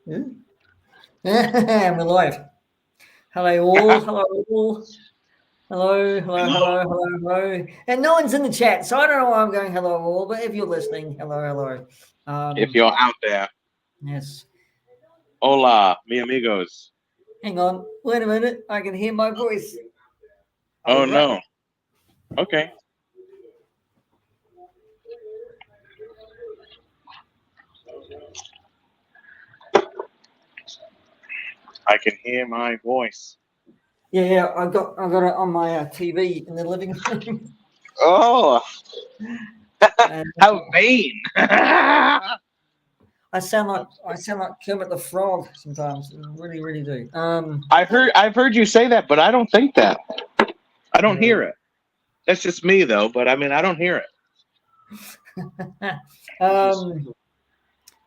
Yeah. We're live. Hello all. Hello all. Hello, hello, Hello. hello, hello, hello. And no one's in the chat, so I don't know why I'm going hello all. But if you're listening, hello, hello. If you're out there, Yes. hola, mi amigos. Hang on. Wait a minute. I can hear my voice. I'll Oh be right. no. Okay. I can hear my voice. Yeah, I got it on my TV in the living room. Oh, And how vain. I sound like Kermit the Frog sometimes. I really, really do. I've heard you say that, but I don't think that. I don't Yeah. hear it. That's just me though, but I mean I don't hear it.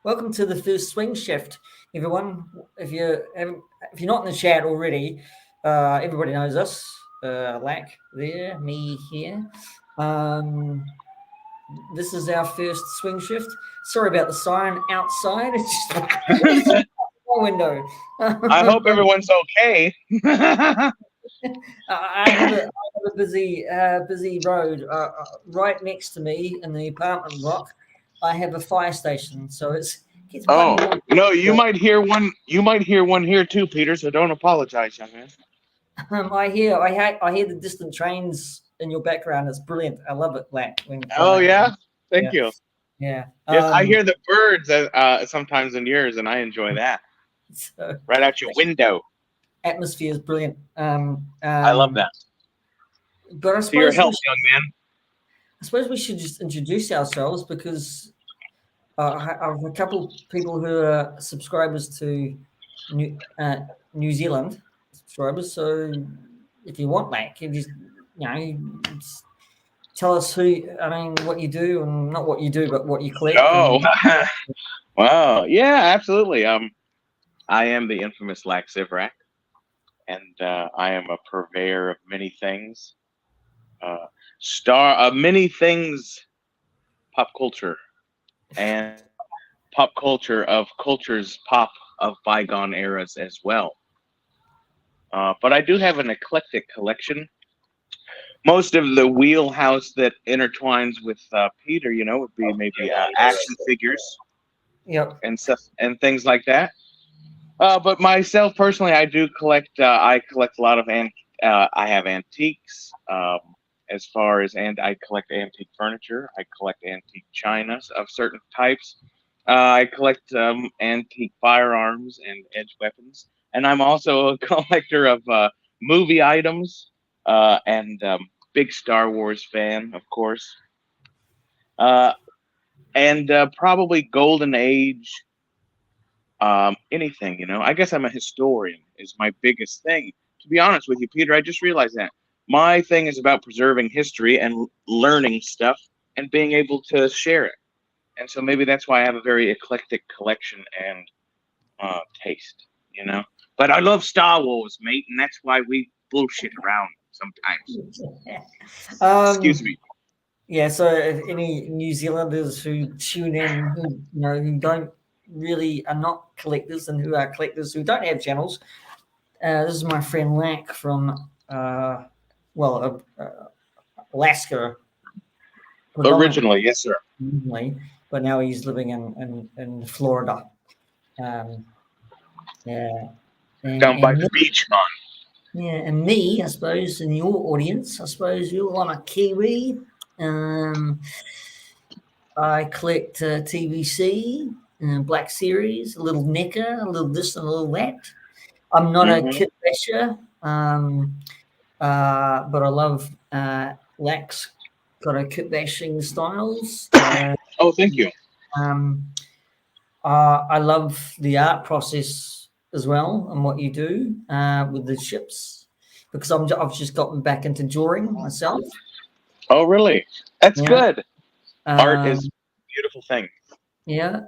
Welcome to the first swing shift, everyone. If you're not in the chat already, everybody knows us. Lak there, me here. This is our first swing shift. Sorry about the siren outside. It's just my window. I hope everyone's okay. I have a busy road right next to me in the apartment block. I have a fire station, so it gets bloody Oh, noisy. no, you might hear one. You might hear one here too, Peter. So don't apologize, young man. I hear the distant trains in your background. It's brilliant. I love it, Lak. Oh yeah, thank Yeah, you. yeah. Yes, I hear the birds sometimes in yours, and I enjoy that. So Right out your window. atmosphere is brilliant. I love that. But To your health, young man. I suppose we should just introduce ourselves because I have a couple people who are subscribers to New Zealand subscribers. So if you want, Mac, you just just tell us what you do, and not what you do, but what you collect. Oh, And wow. Yeah, absolutely. I am the infamous Lax Zivrak, and I am a purveyor of many things. Star many things, pop culture, and pop culture of cultures pop of bygone eras as well. But I do have an eclectic collection. Most of the wheelhouse that intertwines with Peter, would be maybe action figures yep, and stuff and things like that. But myself personally, I do collect. I collect a lot of I have antiques. As far as I collect antique furniture. I collect antique chinas of certain types. I collect antique firearms and edge weapons, and I'm also a collector of movie items and big Star Wars fan, of course. Uh, and probably Golden Age anything, I guess I'm a historian is my biggest thing. To be honest with you, Peter, I just realized that my thing is about preserving history and learning stuff and being able to share it. And so maybe that's why I have a very eclectic collection and taste, you know. But I love Star Wars, mate, and that's why we bullshit around sometimes. Excuse um, me. yeah. So if any New Zealanders who tune in, who don't really are not collectors and who are collectors who don't have channels, this is my friend Lak from Alaska, predominantly, Originally, yes, sir. but now he's living in Florida. Um, yeah, Down by and the beach, man. yeah, and me, I suppose, in your audience, I suppose you're on a Kiwi. Um, I collect TVC, Black Series, a little NECA, a little this and a little that. I'm not a Hmm. kit basher, but I love Lax got a kit bashing styles. Oh, thank you. Um, I love the art process as well and what you do with the ships because I've just gotten back into drawing myself. Oh, really? That's Yeah. good. Art is Um, a beautiful thing. yeah.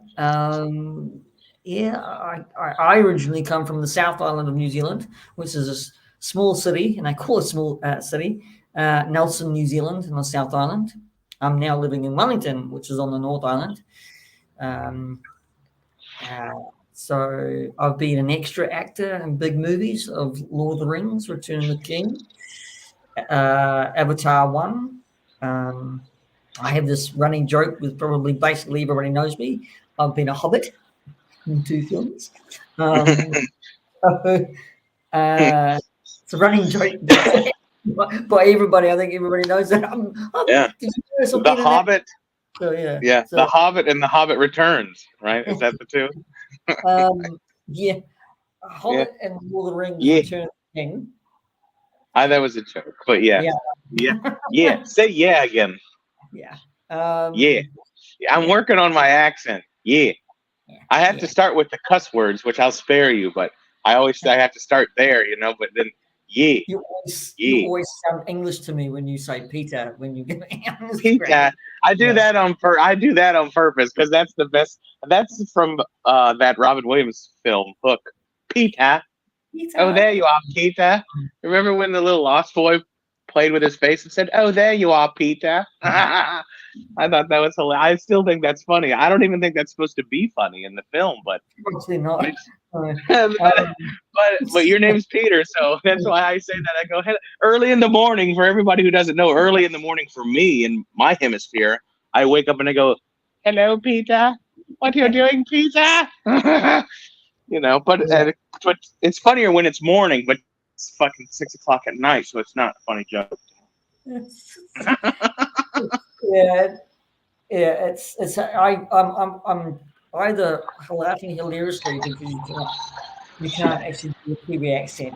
Yeah. I originally come from the South Island of New Zealand, which is a small city, and I call it a small city, Nelson, New Zealand, on the South Island. I'm now living in Wellington, which is on the North Island. Um, uh, So I've been an extra actor in big movies of Lord of the Rings, Return of the King, Avatar 1. I have this running joke with probably basically everybody knows me. I've been a hobbit in 2 films. It's a running joke by everybody. I think everybody knows that. Yeah. Did you notice I've The been in that? Hobbit. So, yeah. Yeah. So, The Hobbit and The Hobbit Returns, right? Is that the two? yeah. Yeah. Hobbit and Lord of the Rings Yeah. Return of the King. That was a joke, but yeah. Yeah. Yeah. Yeah. Say yeah again. Yeah. Yeah. I'm working on my accent. Yeah. I have to start with the cuss words, which I'll spare you, but I have to start there, but then yeah. You always sound English to me when you say Peter when you get on Peter. I do that on purpose because that's the best. That's from that Robin Williams film Hook. Peter. Oh, there you are, Peter. Remember when the little lost boy played with his face and said, "Oh, there you are, Peter." I thought that was hilarious. I still think that's funny. I don't even think that's supposed to be funny in the film, but Obviously not. but your name's Peter, so that's why I say that. I go early in the morning for everybody who doesn't know. Early in the morning for me in my hemisphere, I wake up and I go, "Hello, Peter. What are you doing, Peter?" But it's funnier when it's morning, but it's fucking 6 o'clock at night, so it's not a funny joke. Yeah, it's I'm either laughing hilariously because you can't actually do a Kiwi accent,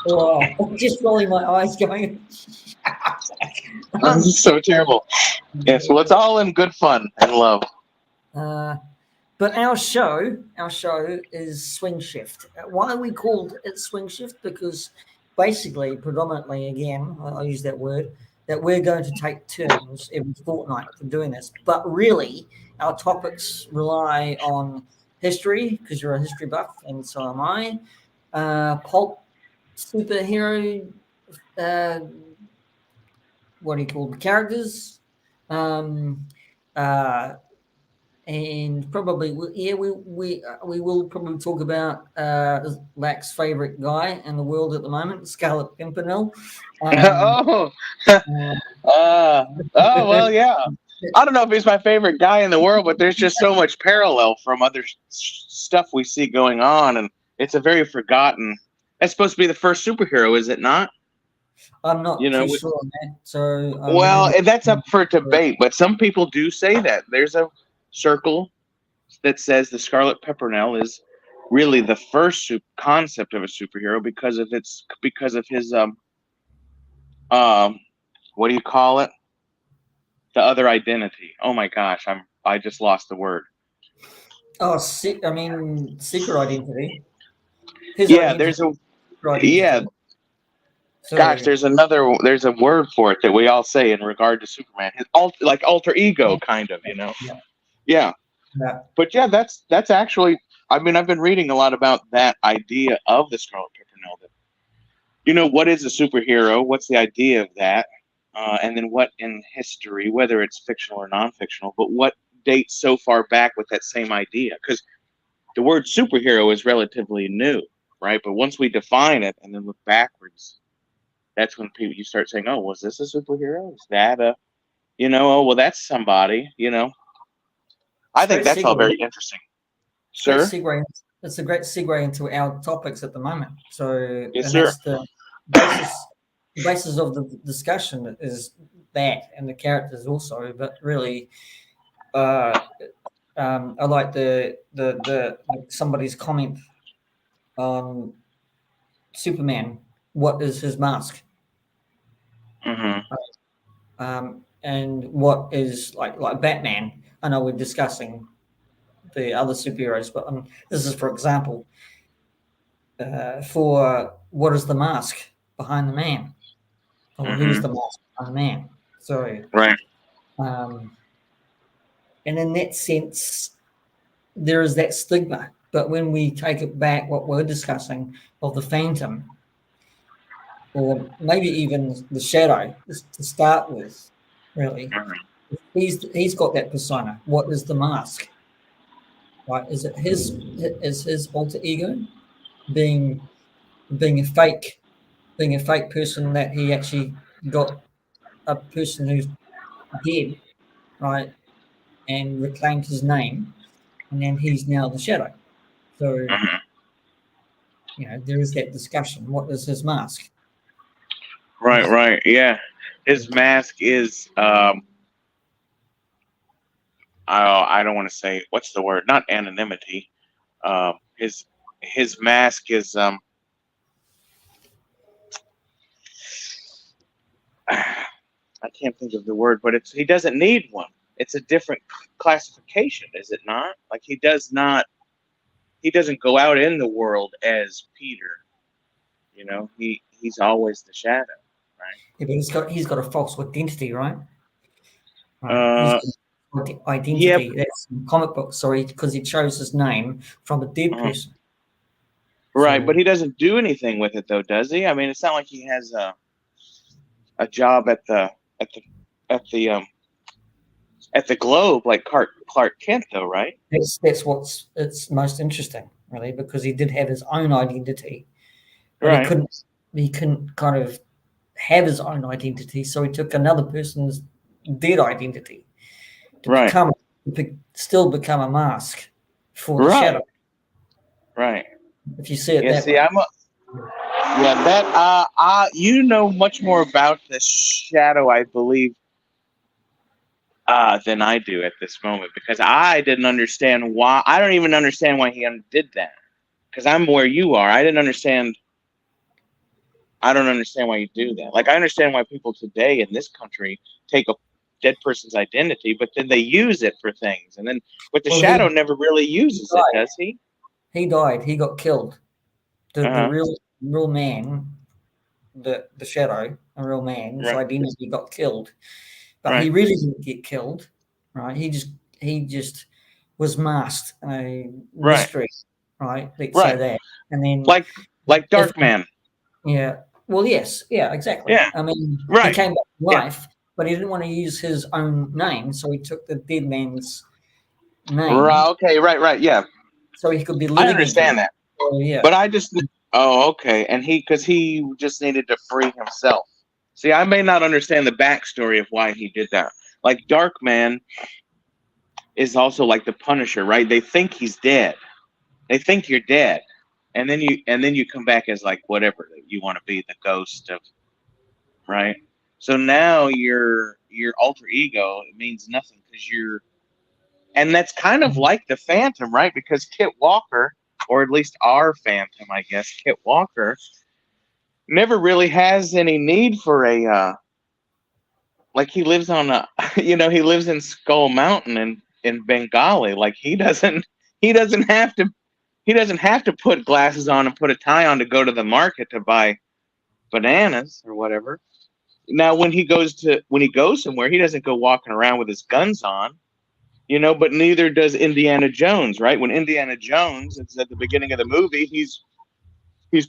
or just rolling my eyes going. This is so terrible. Yes, well, it's all in good fun and love. But our show is Swing Shift. Why are we called it Swing Shift? Because basically, predominantly, again, I'll use that word, that we're going to take turns every fortnight for doing this. But really, our topics rely on history, because you're a history buff, and so am I. Pulp, superhero, what do you call the characters? And probably, we will probably talk about Lak's favorite guy in the world at the moment, Scarlet Pimpernel. Oh, well, yeah. I don't know if he's my favorite guy in the world, but there's just so much parallel from other stuff we see going on, and it's a very forgotten. That's supposed to be the first superhero, is it not? I'm not too sure on that. So, that's up for debate, but some people do say that. There's a circle that says the Scarlet Pimpernel is really the first concept of a superhero because of his what do you call it? The other identity. Oh my gosh, I just lost the word. Oh, secret identity. His Yeah, identity. yeah. So, gosh, there's a word for it that we all say in regard to Superman. His alter ego, kind of, Yeah. But yeah, that's actually. I mean, I've been reading a lot about that idea of the Scarlet Pimpernel. That, what is a superhero? What's the idea of that? And then what in history, whether it's fictional or non-fictional, but what dates so far back with that same idea? Because the word superhero is relatively new, right? But once we define it and then look backwards, that's when you start saying, "Oh, was this a superhero? Is that oh, well, that's somebody." I think that's all very interesting. Sir? It's a great segue into our topics at the moment. So, yes, sir. That's the basis of the discussion is that, and the characters also. But really, I like the somebody's comment on Superman. What is his mask? Mm-hmm. And what is like Batman? I know we're discussing the other superheroes, but this is for example. For what is the mask behind the man? Or who's the mask behind the man? So, right. And in that sense, there is that stigma. But when we take it back, what we're discussing of the Phantom, or maybe even the Shadow, to start with, really, he's got that persona. What is the mask? right? Is it his alter ego being being a fake person that he actually got a person who's dead, right, and reclaimed his name, and then he's now the shadow. So Mhm. there is that discussion. What is his mask? Right, Is it? right. Yeah. His mask is I don't want to say what's the word? Not anonymity. Um his his mask is I can't think of the word, but it's he doesn't need one. It's a different classification, is it not? Like he doesn't go out in the world as Peter. He's always the shadow, Yeah, but he's got a false identity, right? right? Right. He's got Yep. identity. That's in comic book, sorry, because he chose his name from a dead uh person. Right, but So he doesn't do anything with it though, does he? I mean, it's not like he has a job at the Globe like Clark Kent though, right? that's what's it's most interesting, really, because he did have his own identity, but he Right, couldn't kind of have his own identity, so he took another person's dead identity to right, still become a mask for the shadow, right, right. if you see it Yeah, that see, way. yeah, that you know much more about the shadow, I believe, than I do at this moment because I didn't understand why. I don't even understand why he did that because I'm where you are. I didn't understand. I don't understand why you do that. Like I understand why people today in this country take a dead person's identity, but then they use it for things. And then, but the Well, shadow never really he uses it, died. does he? He died. He got killed. The Uh huh. real man, the shadow, a real man's Right. identity got killed, but he Right. really didn't get killed, right? He just was masked, a Right. mystery, right? Let's say Right. that, and then Like like if Dark Man. yeah, well, yes, yeah, exactly. Yeah. I mean, he Right. came back to Yeah. life, but he didn't want to use his own name, so he took the dead man's name Right. Okay. Right. Right. Yeah. so he could be I living again. understand that, So yeah, but I just. Oh, okay. And because he just needed to free himself. See, I may not understand the backstory of why he did that. Like Dark Man is also like the Punisher, right? They think he's dead. They think you're dead, and then you come back as like whatever you want to be, the ghost of, right. So now your alter ego means nothing because and that's kind of like the Phantom, right? Because Kit Walker, or at least our Phantom, I guess, Kit Walker, never really has any need for a like he lives on a he lives in Skull Mountain in Bengali. Like he doesn't have to he doesn't have to put glasses on and put a tie on to go to the market to buy bananas or whatever. Now when he goes somewhere, he doesn't go walking around with his guns on, but neither does Indiana Jones, right? When Indiana Jones, it's at the beginning of the movie, he's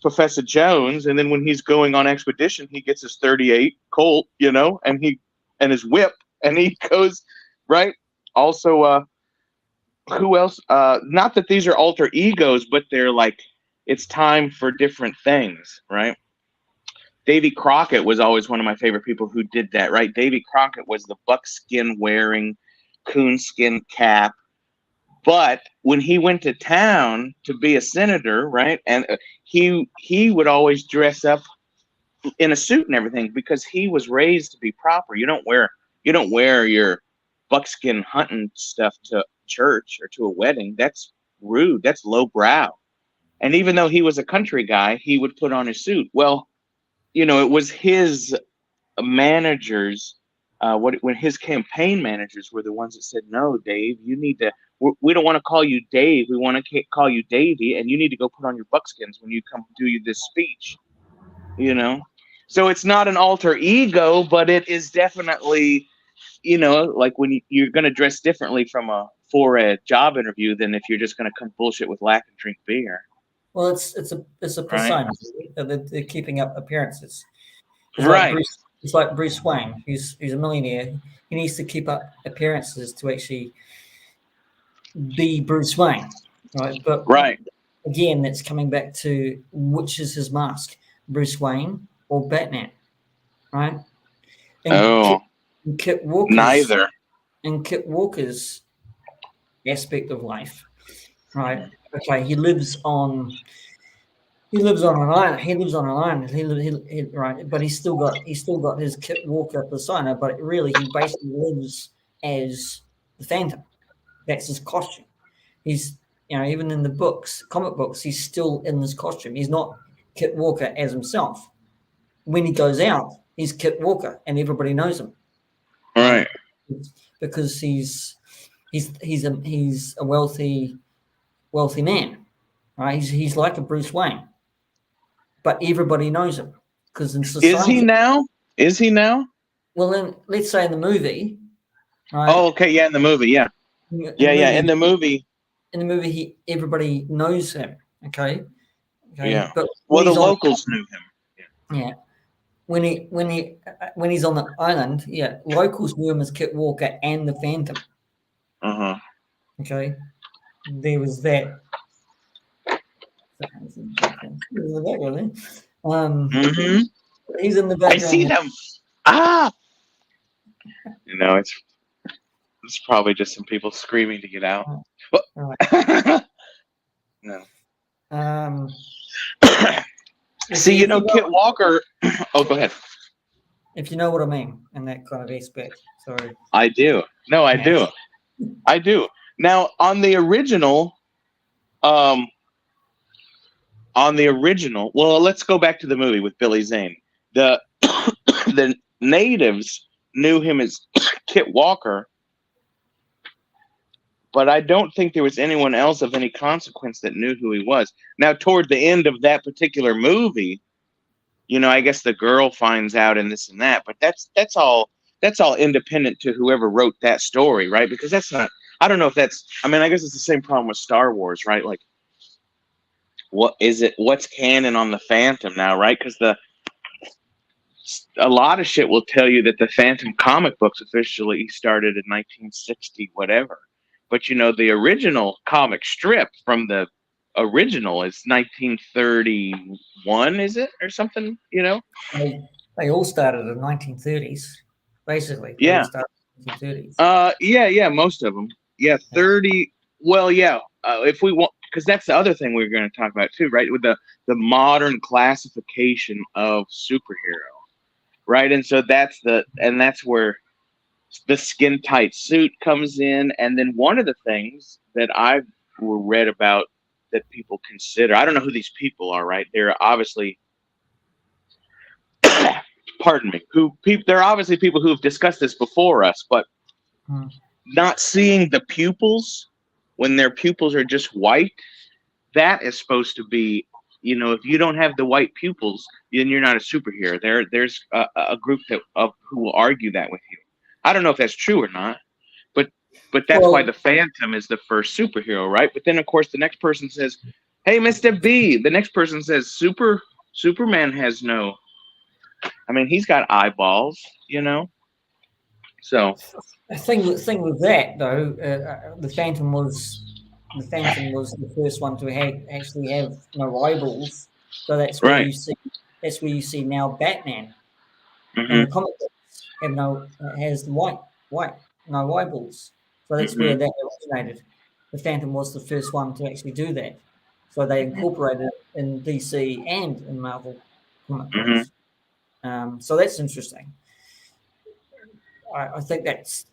Professor Jones, and then when he's going on expedition, he gets his 38 Colt, and his whip, and he goes, right. Also, who else? Not that these are alter egos, but they're like it's time for different things, right? Davy Crockett was always one of my favorite people who did that, right? Davy Crockett was the buckskin wearing coonskin cap, but when he went to town to be a senator, right, and he would always dress up in a suit and everything because he was raised to be proper. You don't wear your buckskin hunting stuff to church or to a wedding. That's rude. That's lowbrow. And even though he was a country guy, he would put on his suit. Well, it was his managers. When his campaign managers were the ones that said, "No, Dave, you need to. We don't want to call you Dave. We want to call you Davy, and you need to go put on your buckskins when you come do this speech." You know, so it's not an alter ego, but it is definitely like when you're going to dress differently for a job interview than if you're just going to come bullshit with lack and drink beer, well, it's a right? persona. They're keeping up appearances. It's like Right. Bruce. It's like Bruce Wayne, who's a millionaire. He needs to keep up appearances to actually be Bruce Wayne, right? But Right. again, that's coming back to which is his mask, Bruce Wayne or Batman, right? And Oh, Kit Walker's neither. in Kit Walker's aspect of life, right? Okay, he lives on an island. He lives on an island. Right, but he's still got his Kit Walker persona. But really, he basically lives as the Phantom. That's his costume. He's even in the comic books, he's still in this costume. He's not Kit Walker as himself. When he goes out, he's Kit Walker, and everybody knows him, right? Right. Because he's a wealthy man, right? He's like a Bruce Wayne, but everybody knows him because in Is he society. now? Is he now? Well, then let's say in the movie, right? Oh, okay. Yeah, in the movie. Yeah. In Yeah, the yeah. movie, In the movie. everybody knows him. Okay, Yeah. but Well, when the he's on, locals knew him. yeah, when he's on the island, yeah, locals knew him as Kit Walker and the Phantom. Uh-huh. Okay, there was that. He's in the background. Mm-hmm. He's in the I see background. them. Ah. It's probably just some people screaming to get out. Right. No. See, If you Kit know, Walker. Oh, go ahead. if you know what I mean in that kind of aspect. So I do. No, I yeah, do. I do. Now, um, well, let's go back to the movie with Billy Zane. The the natives knew him as Kit Walker, but I don't think there was anyone else of any consequence that knew who he was. Now, toward the end of that particular movie, I guess the girl finds out and this and that, but that's all independent to whoever wrote that story, right? Because that's not. I don't know if that's. I mean, I guess it's the same problem with Star Wars, right? Like, what is it? What's canon on the Phantom now, right? Because a lot of shit will tell you that the Phantom comic books officially started in 1960, whatever. But the original comic strip from the original is 1931, is it, or something? they all started in 1930s. Basically, they all Yeah. started in 1930s. Yeah, most of them. Yeah, Yeah. 30. Well, yeah. If we want, because that's the other thing we're going to talk about too, right? With the modern classification of superhero, right? And so that's where the skin tight suit comes in, and then one of the things that I've read about that people consider, I don't know who these people are, right? They're obviously, pardon me, they're obviously people who have discussed this before us, but Hmm. not seeing the pupils when their pupils are just white, that is supposed to be, if you don't have the white pupils, then you're not a superhero. There's a group who will argue that with you. I don't know if that's true or not, but that's why Well, the Phantom is the first superhero, right? But then of course the next person says, "Hey, Mr. B." The next person says, Superman has no. I mean, he's got eyeballs. So the thing with that though, the Phantom was the first one to actually have no eyeballs. So right. that's where you see now Batman in Hmm. the comic books has the white no eyeballs. So that's Hmm. where that originated. The Phantom was the first one to actually do that. So they incorporated it in DC and in Marvel comic Hmm. books. So that's interesting. I think that's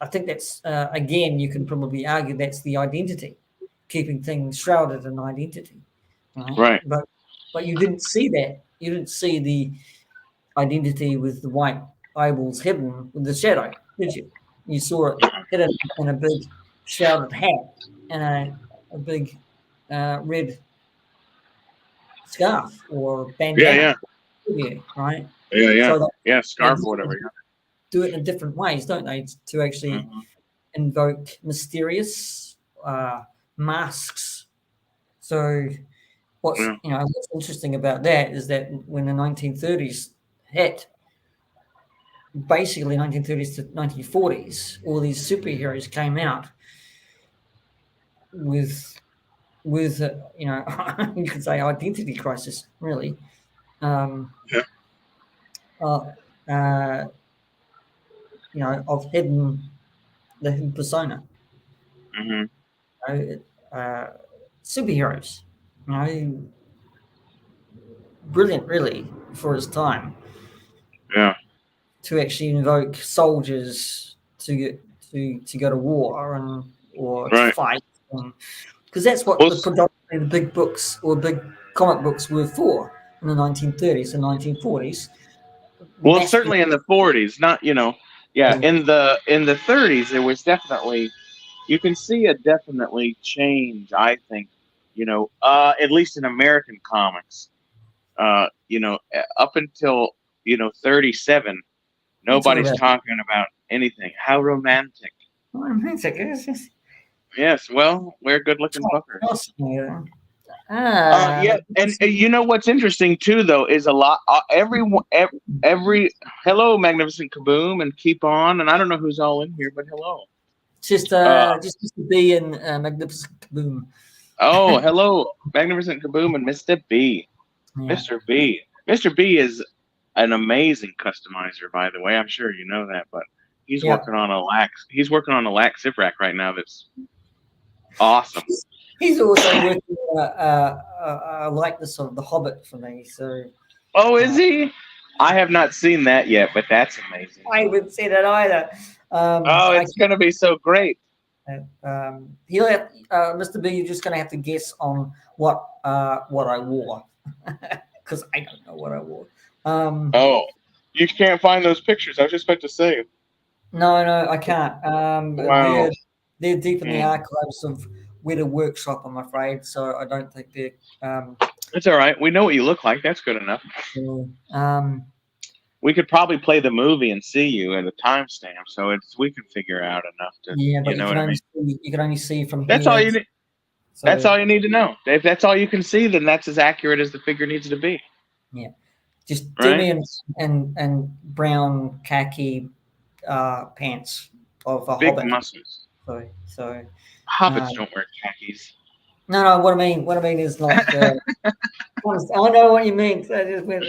again, you can probably argue that's the identity, keeping things shrouded in identity, right? Right. But you didn't see that. You didn't see the identity with the white eyeballs hidden with the shadow, did you? You saw it hidden in a big shrouded hat and a big red scarf or Yeah. bandana, Yeah. right? Yeah. Yeah. So that Yeah. they Scarf or whatever. do it in different ways, don't they, to Yeah. actually invoke mysterious masks. So Yeah. what's interesting about that is that when the 1930s hit, basically 1930s to 1940s, all these superheroes came out. with you know, you could say identity crisis, really. Um, Yeah. uh, uh, you know, of the hidden persona. Hmm. You know, superheroes. You know, brilliant, really, for its time Yeah. to actually invoke soldiers to get to go to war and or to Right. fight, because that's what Well, the predominantly the big books or big comic books were for in the 1930s and 1940s. well, Massively, certainly in the 40s, not, yeah, in the 30s, there was definitely, you can see a definitely change, I think, at least in American comics. Up until 37, you talk nobody's about talking about anything. How romantic. romantic. It's just Yes, well, we're good-looking fuckers. yeah. Yeah, and you know what's interesting too, though, is a lot. Every hello, magnificent kaboom, and keep on. And I don't know who's all in here, but hello. Uh, Just Mr. B and Magnificent Kaboom. oh, hello, magnificent kaboom, and Mister B. Yeah, Mr. B. Mr. B is an amazing customizer, by the way. I'm sure you know that, but he's yeah. working on a lax. He's working on a lax zip rack right now. That's awesome. He's also working a likeness of the Hobbit for me. So Oh, is uh, he? I have not seen that yet, but that's amazing. I haven't seen it either. Oh, I it's gonna be so great. he'll have, Mr. B. You're just going to have to guess on what I wore because I don't know what I wore. Um, Oh, you can't find those pictures. I was just about to say. no, I can't. Wow. They're deep in the Hmm. archives of Weta Workshop, I'm afraid. So I don't think they're. It's all right. We know what you look like. That's good enough. Yeah. Um, We could probably play the movie and see you at a timestamp, so we can figure out enough to, yeah, you but know what I mean. you can only see from That's all here. you need. That's So all you need to know. If that's all you can see, then that's as accurate as the figure needs to be, yeah, just right? Demi and brown khaki pants of a Big hobbit. muscles. So Hobbits um, don't wear khakis. no, what I mean is like I know what you mean. So I just went,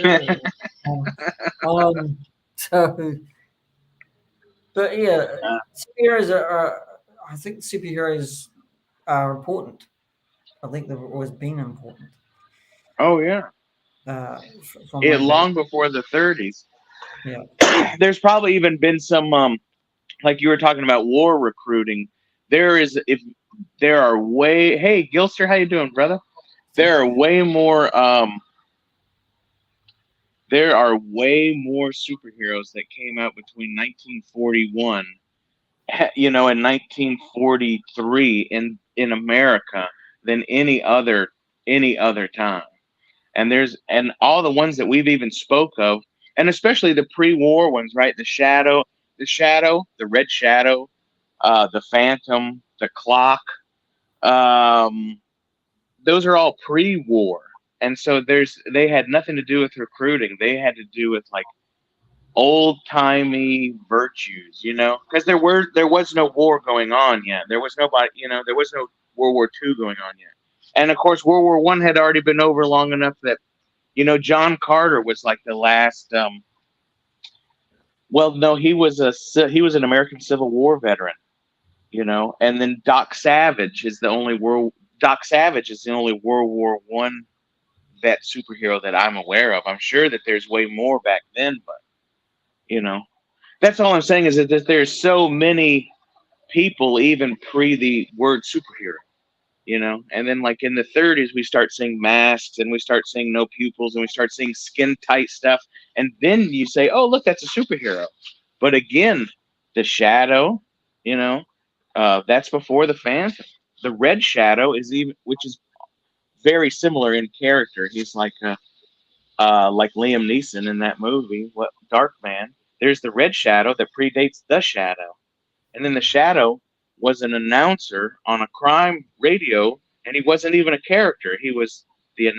um, so but yeah, superheroes I think superheroes are important. I think they've always been important Oh yeah, from way back. long before the 30s. Yeah. There's probably even been some like you were talking about war recruiting. There are way hey Gilster, how you doing, brother? There are way more there are way more superheroes that came out between 1941 in 1943 in America than any other time. And all the ones that we've even spoke of, and especially the pre-war ones, right? The Red Shadow, the Phantom, the Clock. Um, those are all pre-war, and so they had nothing to do with recruiting. They had to do with like old timey virtues, because there was no war going on yet. There was nobody, there was no World War II going on yet, and of course World War I had already been over long enough that John Carter was like the last. Well, no, he was an American Civil War veteran, and then Doc Savage is the only World War I vet superhero that I'm aware of. I'm sure that there's way more back then, but you know, that's all I'm saying is that there's so many people even pre the word superhero. And then like in the 30s we start seeing masks and we start seeing no pupils and we start seeing skin tight stuff, and then you say, oh look, that's a superhero. But again, the Shadow, you know that's before the Phantom. The Red Shadow is even, which is very similar in character. He's like Liam Neeson in that movie, what Dark Man. There's the Red Shadow that predates the Shadow, and then the Shadow was an announcer on a crime radio, and he wasn't even a character. He was the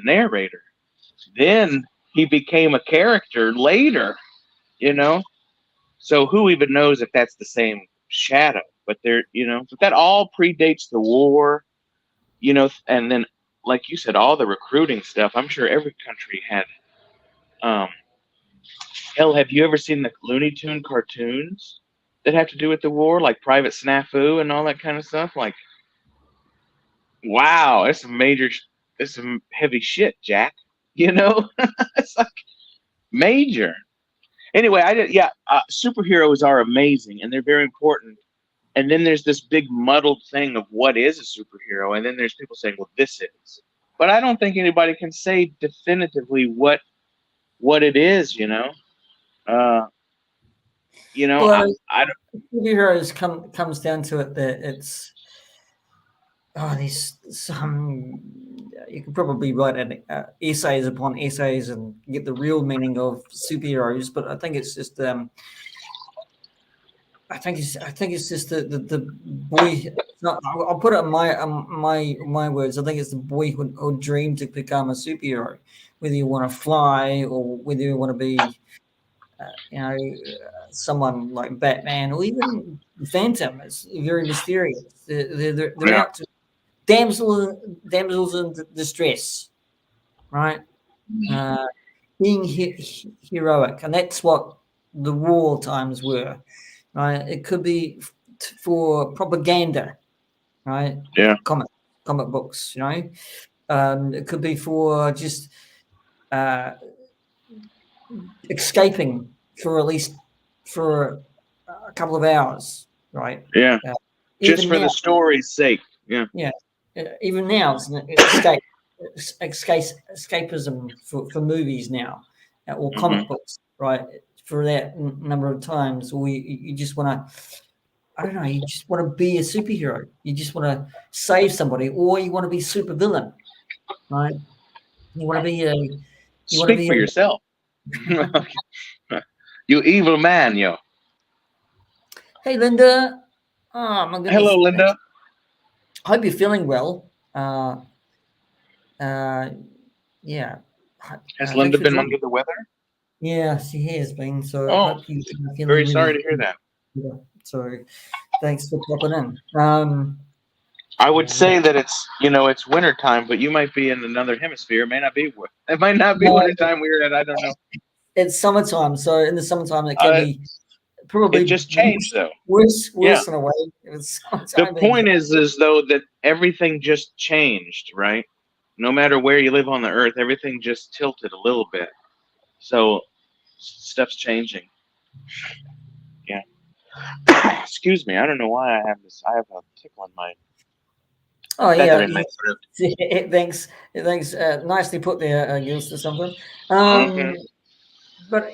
narrator. Then he became a character later, you know. So who even knows if that's the same Shadow? but but that all predates the war, and then like you said, all the recruiting stuff. I'm sure every country had. Um, Hell, have you ever seen the Looney Tune cartoons that have to do with the war, like Private Snafu and all that kind of stuff? Like, wow, it's some heavy shit, Jack. It's like major. Anyway, yeah, superheroes are amazing and they're very important. And then there's this big muddled thing of what is a superhero, and then there's people saying, "Well, this is," but I don't think anybody can say definitively what it is. Uh, Well, I don't. superheroes comes down to it that it's these some you could probably write essays upon essays and get the real meaning of superheroes, but I think it's just I think it's just the boy. No, I'll put it in my words. I think it's the boy who dreamed to become a superhero, whether you want to fly or whether you want to be, someone like Batman or even Phantom. It's very mysterious. They're Yeah. out to damsels in distress, right? Uh, being heroic, and that's what the war times were, right? It could be for propaganda, right? Yeah. Comic books, it could be for just uh, escaping for at least for a couple of hours, right? Yeah. Uh, Just even for now, the story's sake. Yeah. yeah, even now it's an escapism for movies now, or Hmm. comic books, right? For that number of times, or you just want to, I don't know, you just want to be a superhero. You just want to save somebody, or you want to be super villain, right? You want to be a, you want to Speak be for yourself. You evil man, yo. Hey, Linda. Oh my Hello, goodness. Linda. I hope you're feeling well. Uh, yeah. Has Thanks Linda for been joining. under the weather? Yeah, she has been. So I Oh, hope you're feeling very really sorry to hear good. that. Yeah. So thanks for popping in. I would Yeah. say that it's winter time, but you might be in another hemisphere. It may not be. It might not be No, winter time where you're at. I don't know. it's summertime. So in the summertime, it can Uh, be it probably just changed though. Yeah. worse in a way. It's The summertime. point is though that everything just changed, right? No matter where you live on the earth, everything just tilted a little bit. So stuff's changing. Yeah. Excuse me. I don't know why I have this. I have a tickle in my Oh feather yeah, in my throat. thanks, thanks. Nicely put there, Gills, or something. Hmm. But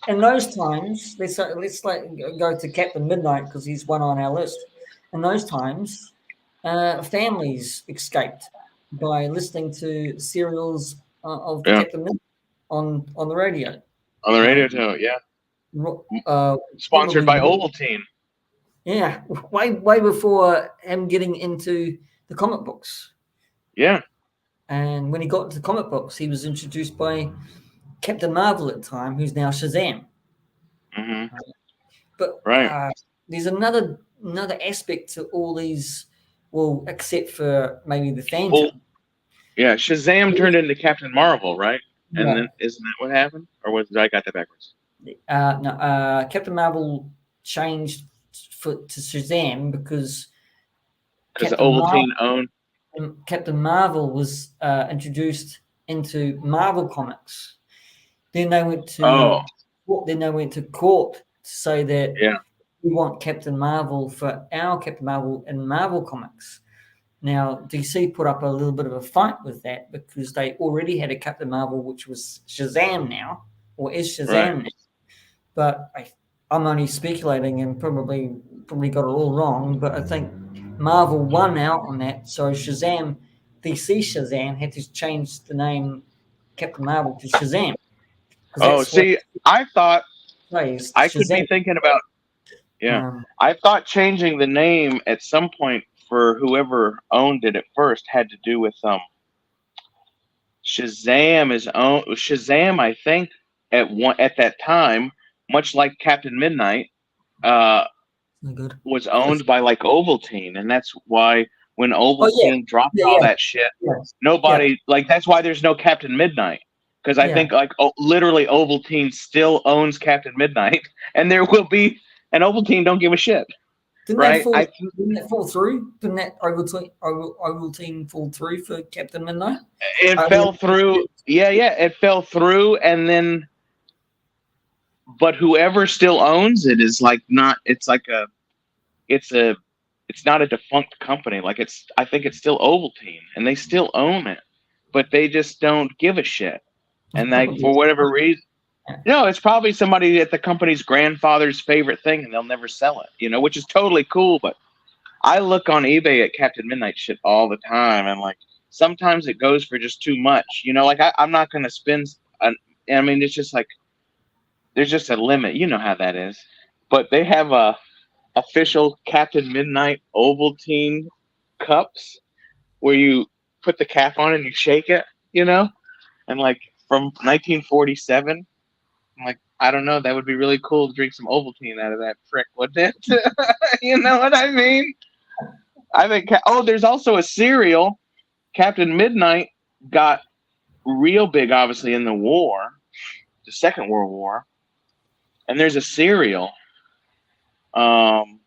in those times, let's like go to Captain Midnight because he's one on our list. In those times, families escaped by listening to serials of Yeah. Captain Midnight on the radio, On the radio right? too. Yeah. Sponsored Probably by Ovaltine. yeah, way before him getting into the comic books. Yeah. And when he got into comic books, he was introduced by Captain Marvel at the time, who's now Shazam. Hmm. But Right. there's another aspect to all these, well, except for maybe the Well, Phantom. yeah. Shazam turned into Captain Marvel, right? And Yeah. then isn't that what happened, or was I got that backwards? No, Captain Marvel changed to Shazam because Because Captain Marvel, Ovaltine owned. Captain Marvel was introduced into Marvel Comics. Then they went Oh, to court to say that yeah. we want Captain Marvel for our Captain Marvel in Marvel Comics. Now, DC put up a little bit of a fight with that because they already had a Captain Marvel, which was Shazam now, or is Right. Shazam now. But I'm only speculating and probably got it all wrong. But I think Marvel won out on that. So Shazam, DC Shazam, had to change the name Captain Marvel to Shazam because Oh, that's what see, I thought it plays I could be Shazam. thinking about. Yeah, Um, I thought changing the name at some point for whoever owned it at first had to do with Shazam. I think at that time, much like Captain Midnight, uh, good. was owned by like Ovaltine, and that's why when Oh yeah, Ovaltine dropped yeah, all yeah, that shit, yes, yeah, nobody like that's why there's no Captain Midnight. Because I yeah. think like literally Ovaltine still owns Captain Midnight, and there will be and Ovaltine don't give a shit, Didn't that right? fall? Didn't that fall through? Didn't that Ovaltine fall through for Captain Midnight? It I fell mean, through. Yeah, yeah, it fell through, and then but whoever still owns it is like not. It's like it's a it's not a defunct company. Like I think it's still Ovaltine, and they still own it, but they just don't give a shit. it's And like probably for whatever reason, yeah. it's probably somebody at the company's grandfather's favorite thing, and they'll never sell it. Which is totally cool. But I look on eBay at Captain Midnight shit all the time, and like sometimes it goes for just too much. Like I'm not gonna spend. I mean, it's just like there's just a limit. You know how that is. But they have a official Captain Midnight Ovaltine cups where you put the cap on and you shake it, and like from 1947. I'm like, I don't know, that would be really cool to drink some Ovaltine out of that prick, wouldn't it? You know what I mean? I think. Oh, there's also a cereal. Captain Midnight got real big, obviously, in the war, the Second World War, and there's a cereal. Um,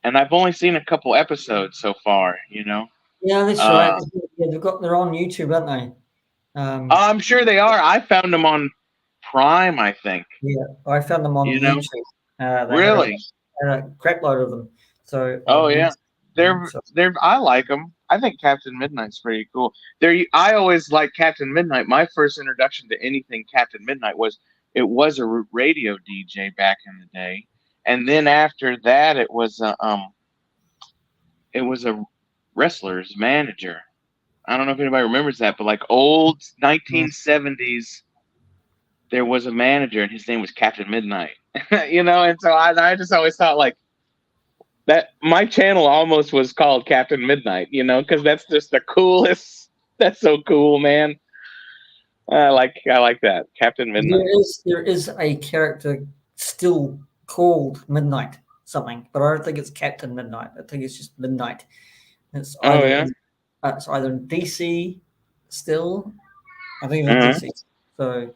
and I've only seen a couple episodes so far. Yeah, that's right. Uh, Yeah, they're on YouTube, aren't they? I'm sure they are. I found them on Prime, I think. Yeah, I found them on You know, YouTube. They really. had a crap load of them. So Oh on yeah, YouTube. So they're. I like them. I think Captain Midnight's pretty cool. I always like Captain Midnight. My first introduction to anything Captain Midnight was it was a radio DJ back in the day, and then after that it was a wrestler's manager. I don't know if anybody remembers that, but like old yeah. 1970s, there was a manager and his name was Captain Midnight. And so I just always thought like that my channel almost was called Captain Midnight, because that's just the coolest. That's so cool, man. I like that Captain Midnight. There is a character still called Midnight something, but I don't think it's Captain Midnight. I think it's just Midnight. It's Oh either yeah. in it's either in DC still. I think it's in Uh-huh. DC. So,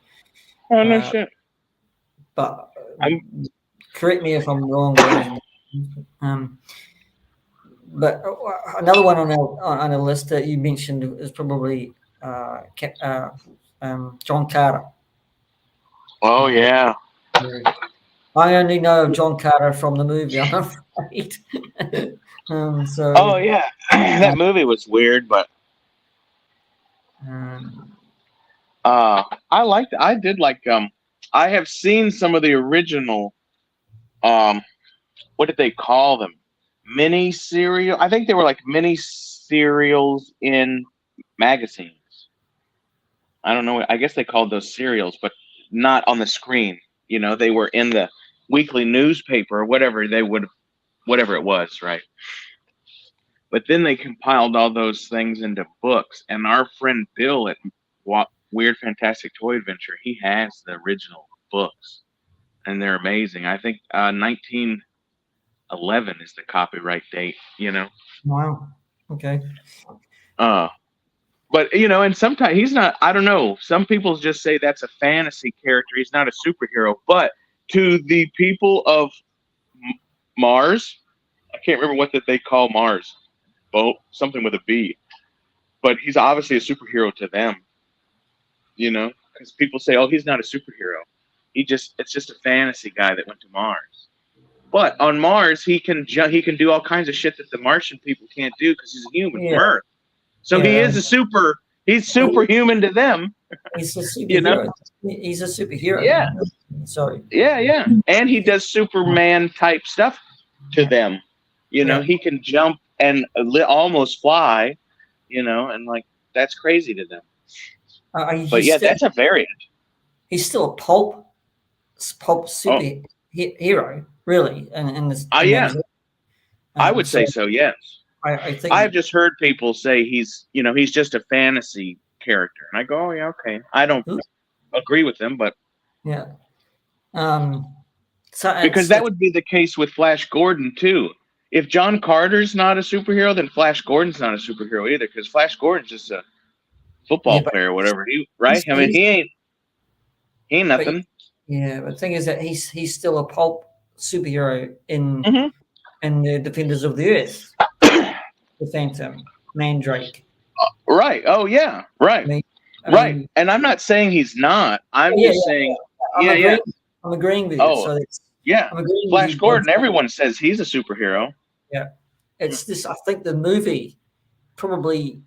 Oh no uh, shit. but I'm. correct me if I'm wrong, guys. But another one on a list that you mentioned is probably John Carter. Oh Uh, yeah. I only know of John Carter from the movie, I'm afraid. Oh So yeah. That movie was weird, but um, I did like I have seen some of the original what did they call them? Mini serial. I think they were like mini serials in magazines. I don't know. I guess they called those serials, but not on the screen. They were in the weekly newspaper or whatever it was, right? But then they compiled all those things into books. And our friend Bill at Weird Fantastic Toy Adventure, he has the original books, and they're amazing. I think 1911 is the copyright date. wow, okay, Uh, but and sometimes he's not. I don't know. Some people just say that's a fantasy character. He's not a superhero. But to the people of Mars, I can't remember what that they call Mars. Well, something with a B. But he's obviously a superhero to them. Because people say, "Oh, he's not a superhero. It's just a fantasy guy that went to Mars." But on Mars, he can do all kinds of shit that the Martian people can't do because he's a human from yeah, Earth. So yeah. he's superhuman to them. He's a You know? superhero. He's a superhero. Yeah, Sorry. yeah. And he does Superman type stuff to Yeah, them. yeah. He can jump and almost fly. And like that's crazy to them. But He's yeah, still that's a variant. a pulp Oh, superhero, really, in this in yeah, that. I would So say so. Yes. I I've think just heard people say he's just a fantasy character, and I go, oh yeah, okay. I don't agree with them, but yeah. Um, So Because that would be the case with Flash Gordon too. If John Carter's not a superhero, then Flash Gordon's not a superhero either. Because Flash Gordon's just a yeah, football but player, or whatever. Right? I mean, he's he ain't but nothing. yeah, but the thing is that he's still a pulp superhero Hmm. in the Defenders of the Earth, the Phantom, Mandrake. Right. Oh yeah. I Right. mean, I Right. mean, And I'm not saying he's not. I'm yeah, just yeah, saying, I'm yeah, yeah. agreeing. I'm agreeing with you. Oh, So it's yeah. I'm agreeing with Flash you both. Gordon, everyone says he's a superhero. Yeah, it's this. I think the movie probably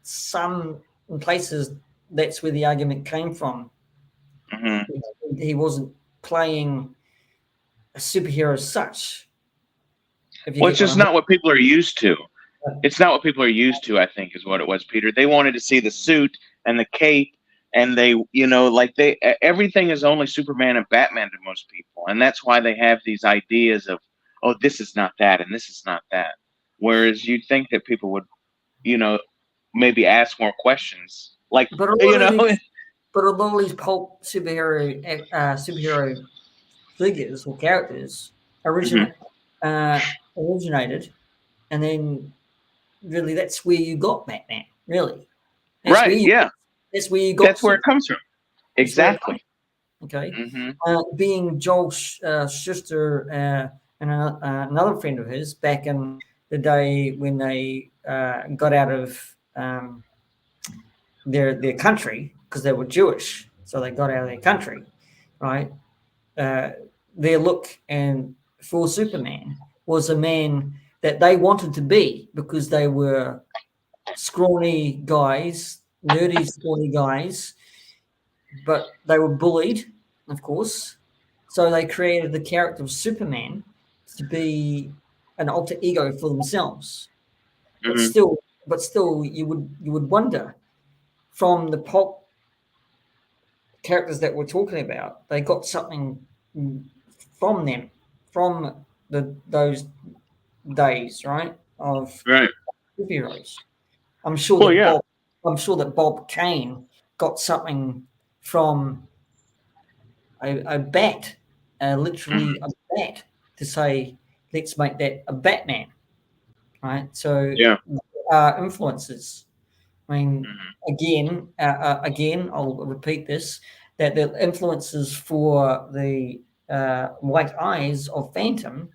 some in places that's where the argument came from. Hmm. He wasn't playing a superhero as such. If you Well, it's get what just I mean. not what people are used to. It's not what people are used to, I think, is what it was, Peter. They wanted to see the suit and the cape, and they, like everything is only Superman and Batman to most people, and that's why they have these ideas of, oh, this is not that, and this is not that. Whereas you'd think that people would, you know, maybe ask more questions, like, But a lot you of know, these, but a lot of these pulp superhero figures or characters Mhm. originate originated, and then really that's where you got Batman. Really, that's where Right? you Yeah, that's where you got that's where it Superman. comes from. That's where it comes. Exactly. Okay, Hmm. being Joel Schuster and another friend of his back in the day when they got out of their country because they were Jewish, so they got out of their country, right? Uh, their look and for Superman was a man that they wanted to be because they were scrawny guys, nerdy scrawny guys, but they were bullied, of course. So they created the character of Superman to be an alter ego for themselves. But Hmm. still, you would wonder from the pulp characters that we're talking about, they got something from them, from those days, right, of Right. superheroes. I'm sure Well, that yeah. Bob, I'm sure that Bob Kane got something from a bat, literally Mhm. a bat, to say, let's make that a Batman, right? So Yeah. influences. I mean, Hmm. again, I'll repeat this: that the influences for the white eyes of Phantom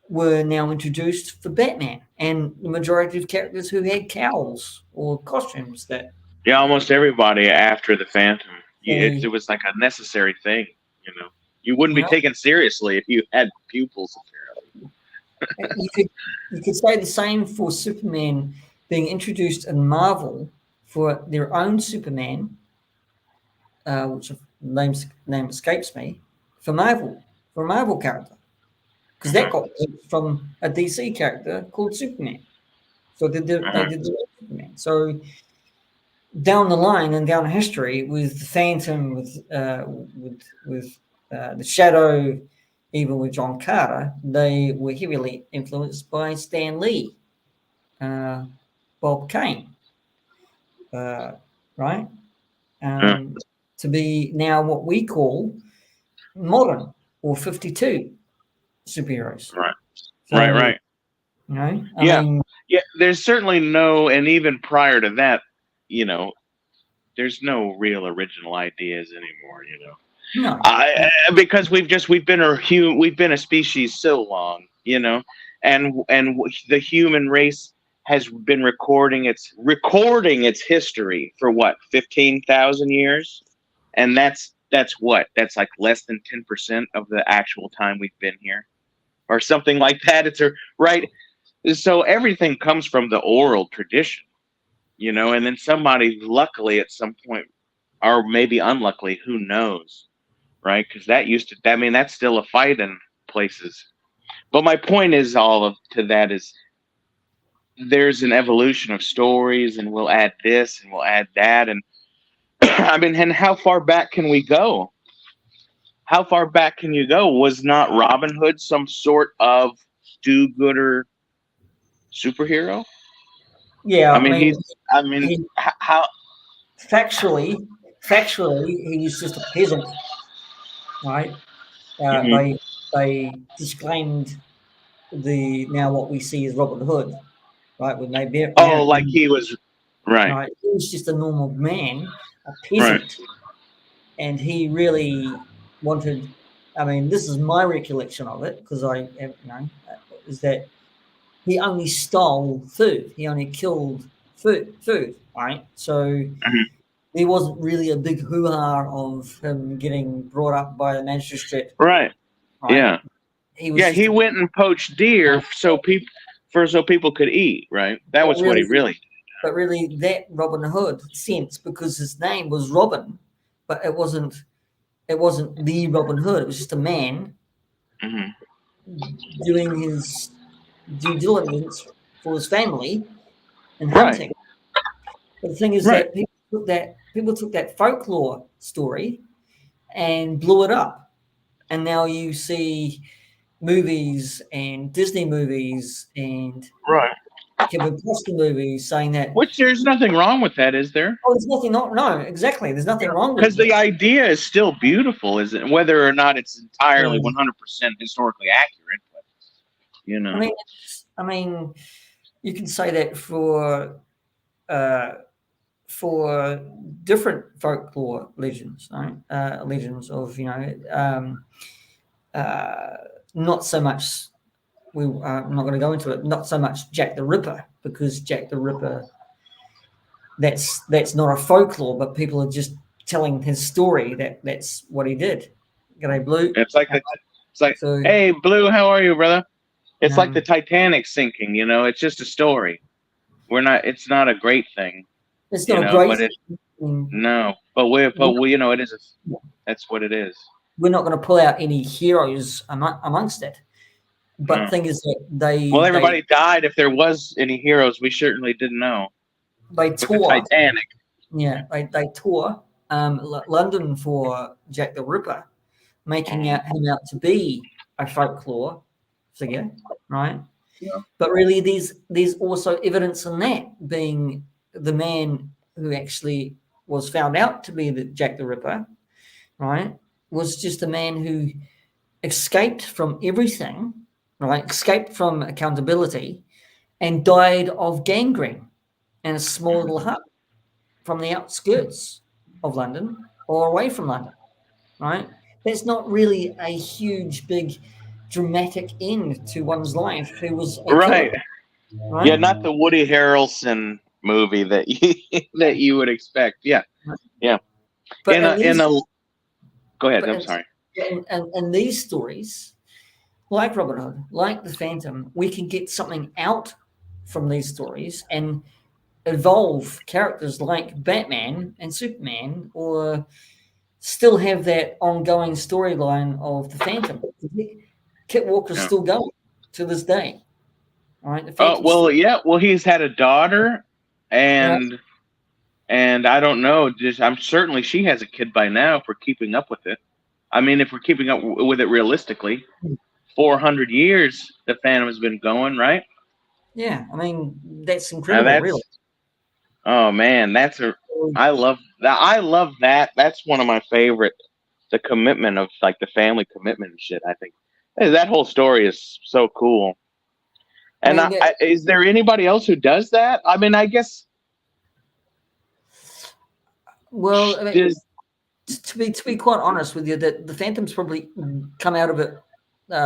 were now introduced for Batman, and the majority of characters who had cowls or costumes that Yeah, almost everybody after the Phantom. It they, was like a necessary thing, you know. You wouldn't you be know, taken seriously if you had pupils, apparently. you could say the same for Superman being introduced in Marvel for their own Superman, which name escapes me, for a Marvel character, because that Uh-huh. got from a DC character called Superman. So they Uh-huh. did the Superman. So down the line and down history with the Phantom, with the Shadow, even with John Carter, they were heavily influenced by Stan Lee, uh, Bob Kane, uh, right? Yeah. To be now what we call modern or 52 superheroes. Right. Right, So, right. I Yeah. mean, Yeah, there's certainly no, and even prior to that, you know, there's no real original ideas anymore, you know. no, Because we've been a species so long, you know, and the human race has been recording its history for what, 15,000 years, and that's like less than 10% of the actual time we've been here, or something like that. Right. So everything comes from the oral tradition, you know, and then somebody, luckily, at some point, or maybe unluckily, who knows, right? Because I mean, that's still a fight in places. But my point is, all of to that is there's an evolution of stories, and we'll add this and we'll add that. And I mean, and how far back can we go? How far back can you go? Was not Robin Hood some sort of do gooder superhero? yeah, I I mean, mean, I mean, he how? factually, he's just a peasant, right? they disclaimed now what we see as Robin Hood, right? When they Oh, like he was right. right, he was just a normal man, a Right. peasant, and he really wanted. I mean, this is my recollection of it because is that he only stole food. He only killed food, right? So there wasn't really a big hoo-ha of him getting brought up by the magistrate, Right. right? Yeah. He was Yeah, just he went and poached deer so people could eat, right? That was what he really did. But really, that Robin Hood sense, because his name was Robin, but it wasn't the Robin Hood. It was just a man doing his due diligence for his family and Right. hunting. But the thing is Right. that people took that folklore story and blew it up, and now you see movies and Disney movies and Right. Kevin Costner movies saying that. Which there's nothing wrong with that, is there? Oh, there's nothing. No, exactly. There's nothing wrong with Because that. the idea is still beautiful, is it? Whether or not it's entirely 100% historically accurate, but I mean, you can say that for different folklore legends, right? Legends of not so much. I'm not going to go into it. Not so much Jack the Ripper, because Jack the Ripper, that's not a folklore, but people are just telling his story that's what he did. G'day, Blue. it's like hey, Blue, how are you, brother? It's like the Titanic sinking. It's just a story. It's not a great thing. It's not a great thing. No, but we, it is. That's what it is. We're not going to pull out any heroes amongst it. But the thing is that everybody died. If there was any heroes, we certainly didn't know. They tore the Titanic. Yeah, they tore London for Jack the Ripper, making him out to be a folklore figure, right? Yeah. But really, there's also evidence in that, being the man who actually was found out to be the Jack the Ripper, right? Was just a man who escaped from everything, right? Escaped from accountability, and died of gangrene in a small little hut from the outskirts of London or away from London, right? That's not really a huge, big, dramatic end to one's life. Who was a killer, right? Yeah, not the Woody Harrelson movie that you would expect. Yeah, yeah. But go ahead. I'm sorry. And these stories, like Robin Hood, like the Phantom, we can get something out from these stories and evolve characters like Batman and Superman, or still have that ongoing storyline of the Phantom. Kit Walker's still going to this day, right? He's had a daughter, and I don't know. I'm certainly she has a kid by now. If we're keeping up with it, I mean, if we're keeping up with it realistically, 400 years the Phantom has been going, right? Yeah, I mean, that's incredible, really. Oh man, I love that. I love that. That's one of my favorite. The commitment of like the family commitment and shit. I think that whole story is so cool. And is there anybody else who does that? I mean, I guess. Well, I mean, to be quite honest with you, that the Phantom's probably come out of it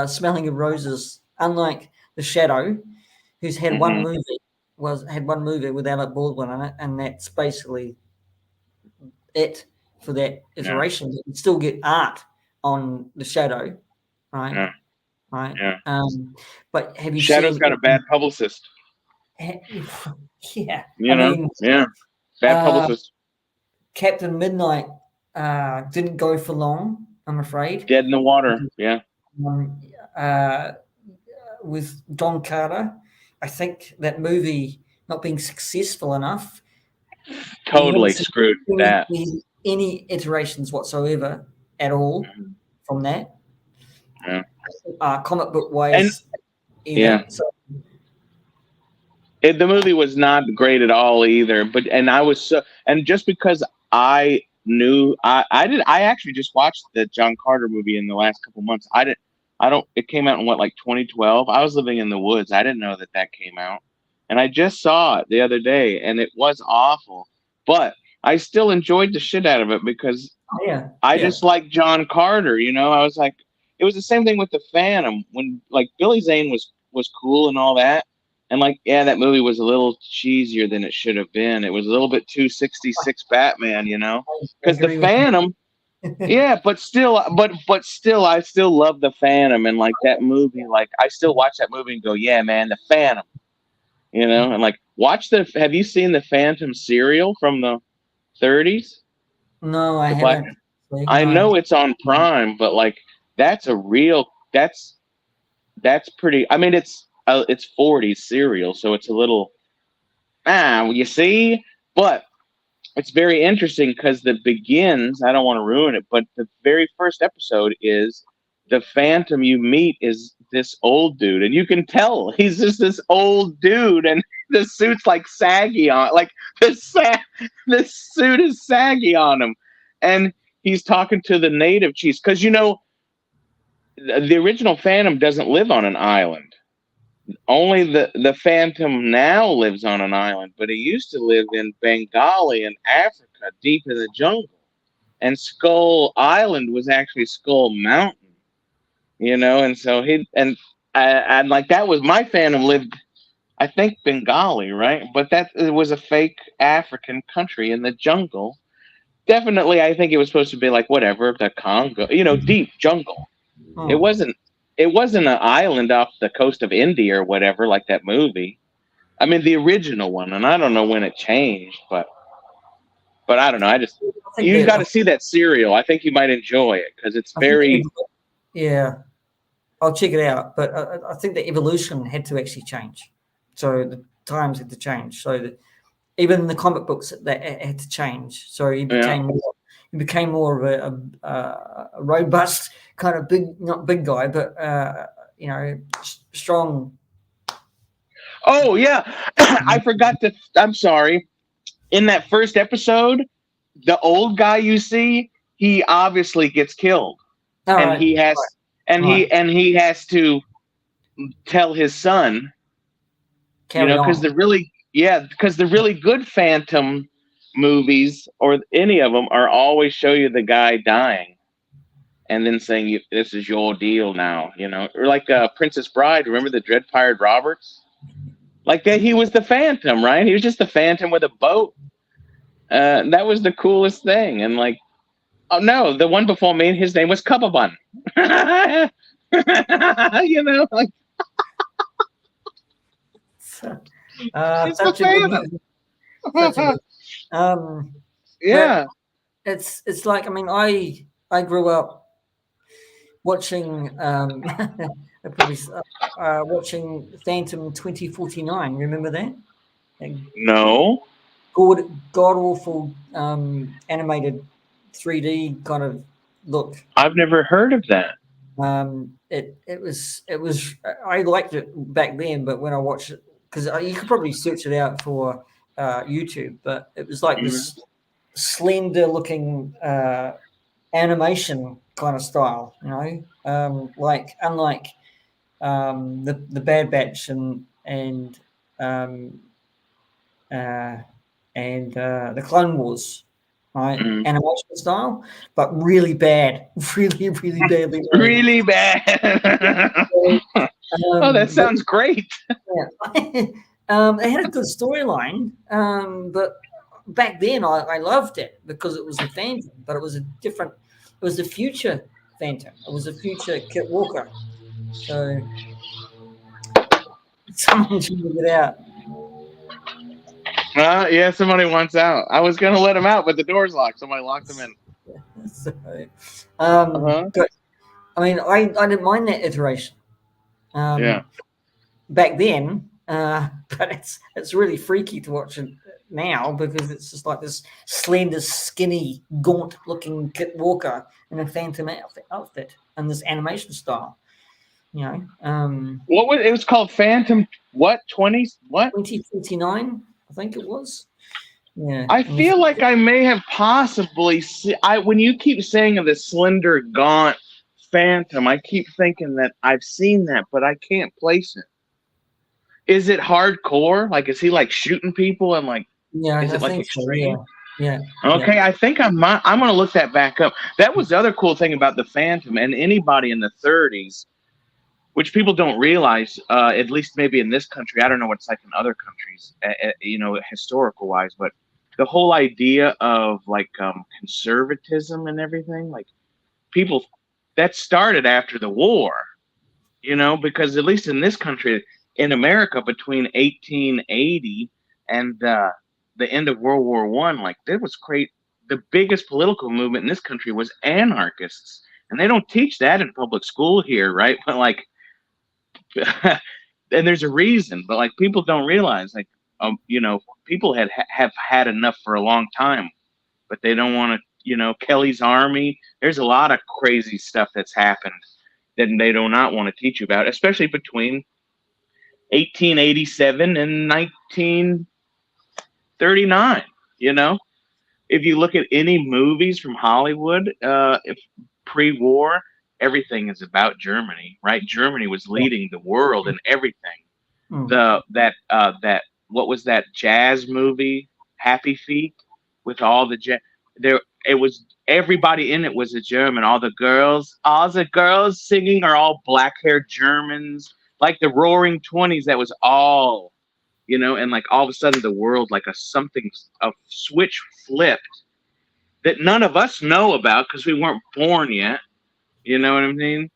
smelling of roses. Unlike the Shadow, who's had one movie with Alec Baldwin in it, and that's basically it for that iteration. You can still get art on the Shadow, right? Yeah. Right. Yeah. But have you Shadow's got a bad publicist? Yeah. Bad publicist. Captain Midnight didn't go for long, I'm afraid. Dead in the water. Yeah. With Don Carter, I think that movie not being successful enough totally screwed that. Any iterations whatsoever at all from that. Yeah. Comic book wise. The movie was not great at all either. And just because I knew. I actually just watched the John Carter movie in the last couple months. I don't. It came out in what, like 2012. I was living in the woods. I didn't know that that came out, and I just saw it the other day, and it was awful. But I still enjoyed the shit out of it because Yeah, I yeah. just like John Carter. I was like, it was the same thing with the Phantom when like Billy Zane was cool and all that, and like yeah, that movie was a little cheesier than it should have been. It was a little bit too 66 Batman, I because the agree with Phantom. you. Yeah, but still, I still love the Phantom and like that movie. Like I still watch that movie and go, yeah, man, the Phantom. And like watch the. Have you seen the Phantom serial from the 30s? No, I The Black. haven't. See, I no. know it's on Prime, but like that's a real. That's pretty. I mean, it's 40s serial, so it's a little. You see, but it's very interesting because the begins. I don't want to ruin it, but the very first episode is the Phantom you meet is this old dude, and you can tell he's just this old dude, and the suit's like saggy on, like the suit is saggy on him, and he's talking to the native chiefs because the original Phantom doesn't live on an island. Only the Phantom now lives on an island, but he used to live in Bengali in Africa, deep in the jungle. And Skull Island was actually Skull Mountain, and so and like that was my Phantom lived, I think Bengali, right? But that it was a fake African country in the jungle. Definitely, I think it was supposed to be like whatever the Congo, deep jungle. It Oh, wasn't. It wasn't an island off the coast of India or whatever, like that movie. I mean, the original one, and I don't know when it changed, but I don't know. I think You got that to see that serial. I think you might enjoy it because it's I think very. yeah, I'll check it out. But I think the evolution had to actually change. So the times had to change. So that even the comic books that had to change. So Yeah. he became more of a robust kind of big, not big guy, but strong. Oh yeah, I forgot to. I'm sorry. In that first episode, the old guy you see, he obviously gets killed, All and right, he has, right. and he has to tell his son, Carry because on. the really good Phantom movies or any of them are always show you the guy dying and then saying this is your deal now, or like Princess Bride. Remember the Dread Pirate Roberts? Like that, he was the Phantom, right? He was just the Phantom with a boat. That was the coolest thing. And like, oh no, the one before me, his name was Cubbabun. Like it's the Such a good Phantom. movie. Such a good. Um, but Yeah. it's like, I mean, I grew up watching probably watching Phantom 2049. Remember that? That No, god awful animated 3D kind of look. I've never heard of that. It was I liked it back then, but when I watched it, because you could probably search it out for YouTube, but it was like Mhm. this slender looking animation kind of style, like unlike the Bad Batch um, uh, and the Clone Wars, right? Mhm. Animation style, but really bad, really, really badly made. Really bad. Oh, that But sounds great. yeah, it had a good storyline, but back then I loved it because it was the Phantom, but it was a different. It was the future Phantom. It was the future Kit Walker. So someone should look it out. Yeah, somebody wants out. I was gonna let him out, but the door's locked. Somebody locked him in. So, Uh-huh. but I mean, I didn't mind that iteration Yeah. back then, but it's really freaky to watch it now because it's just like this slender, skinny, gaunt-looking Kit Walker in a Phantom outfit and this animation style. What was it? Was called Phantom. What 20s? What? 2049, I think it was. Yeah, I and feel like I may have possibly seen. When you keep saying of the slender, gaunt phantom, I keep thinking that I've seen that, but I can't place it. Is it hardcore? Like, is he like shooting people and like, yeah, is I it like think so. Yeah, extreme? yeah, yeah, Okay, I think I'm gonna look that back up. That was the other cool thing about the Phantom and anybody in the 30s, which people don't realize. At least maybe in this country, I don't know what it's like in other countries, historical wise, but the whole idea of like conservatism and everything, like people that started after the war, because at least in this country, in America, between 1880 and the end of World War One, like there was great. The biggest political movement in this country was anarchists, and they don't teach that in public school here, right? But like, and there's a reason, but like people don't realize, like, people have had enough for a long time, but they don't want to. Kelly's Army. There's a lot of crazy stuff that's happened that they do not want to teach you about, especially between 1887 and 1939. You know, if you look at any movies from Hollywood, if pre-war, everything is about Germany, right? Germany was yeah. leading the world in everything. Mm. That what was that jazz movie, Happy Feet, with all the there? It was everybody in it was a German. All the girls singing are all black-haired Germans, like the Roaring Twenties. That was all, and like all of a sudden the world, like a switch flipped that none of us know about because we weren't born yet. You know what I mean?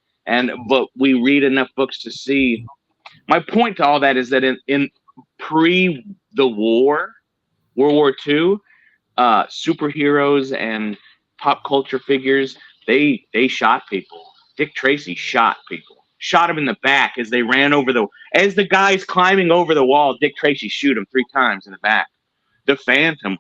But we read enough books to see. My point to all that is that in pre the war, World War II, superheroes and pop culture figures, they shot people. Dick Tracy shot people. Shot him in the back as they ran as the guy's climbing over the wall. Dick Tracy shoot him 3 times in the back. The Phantom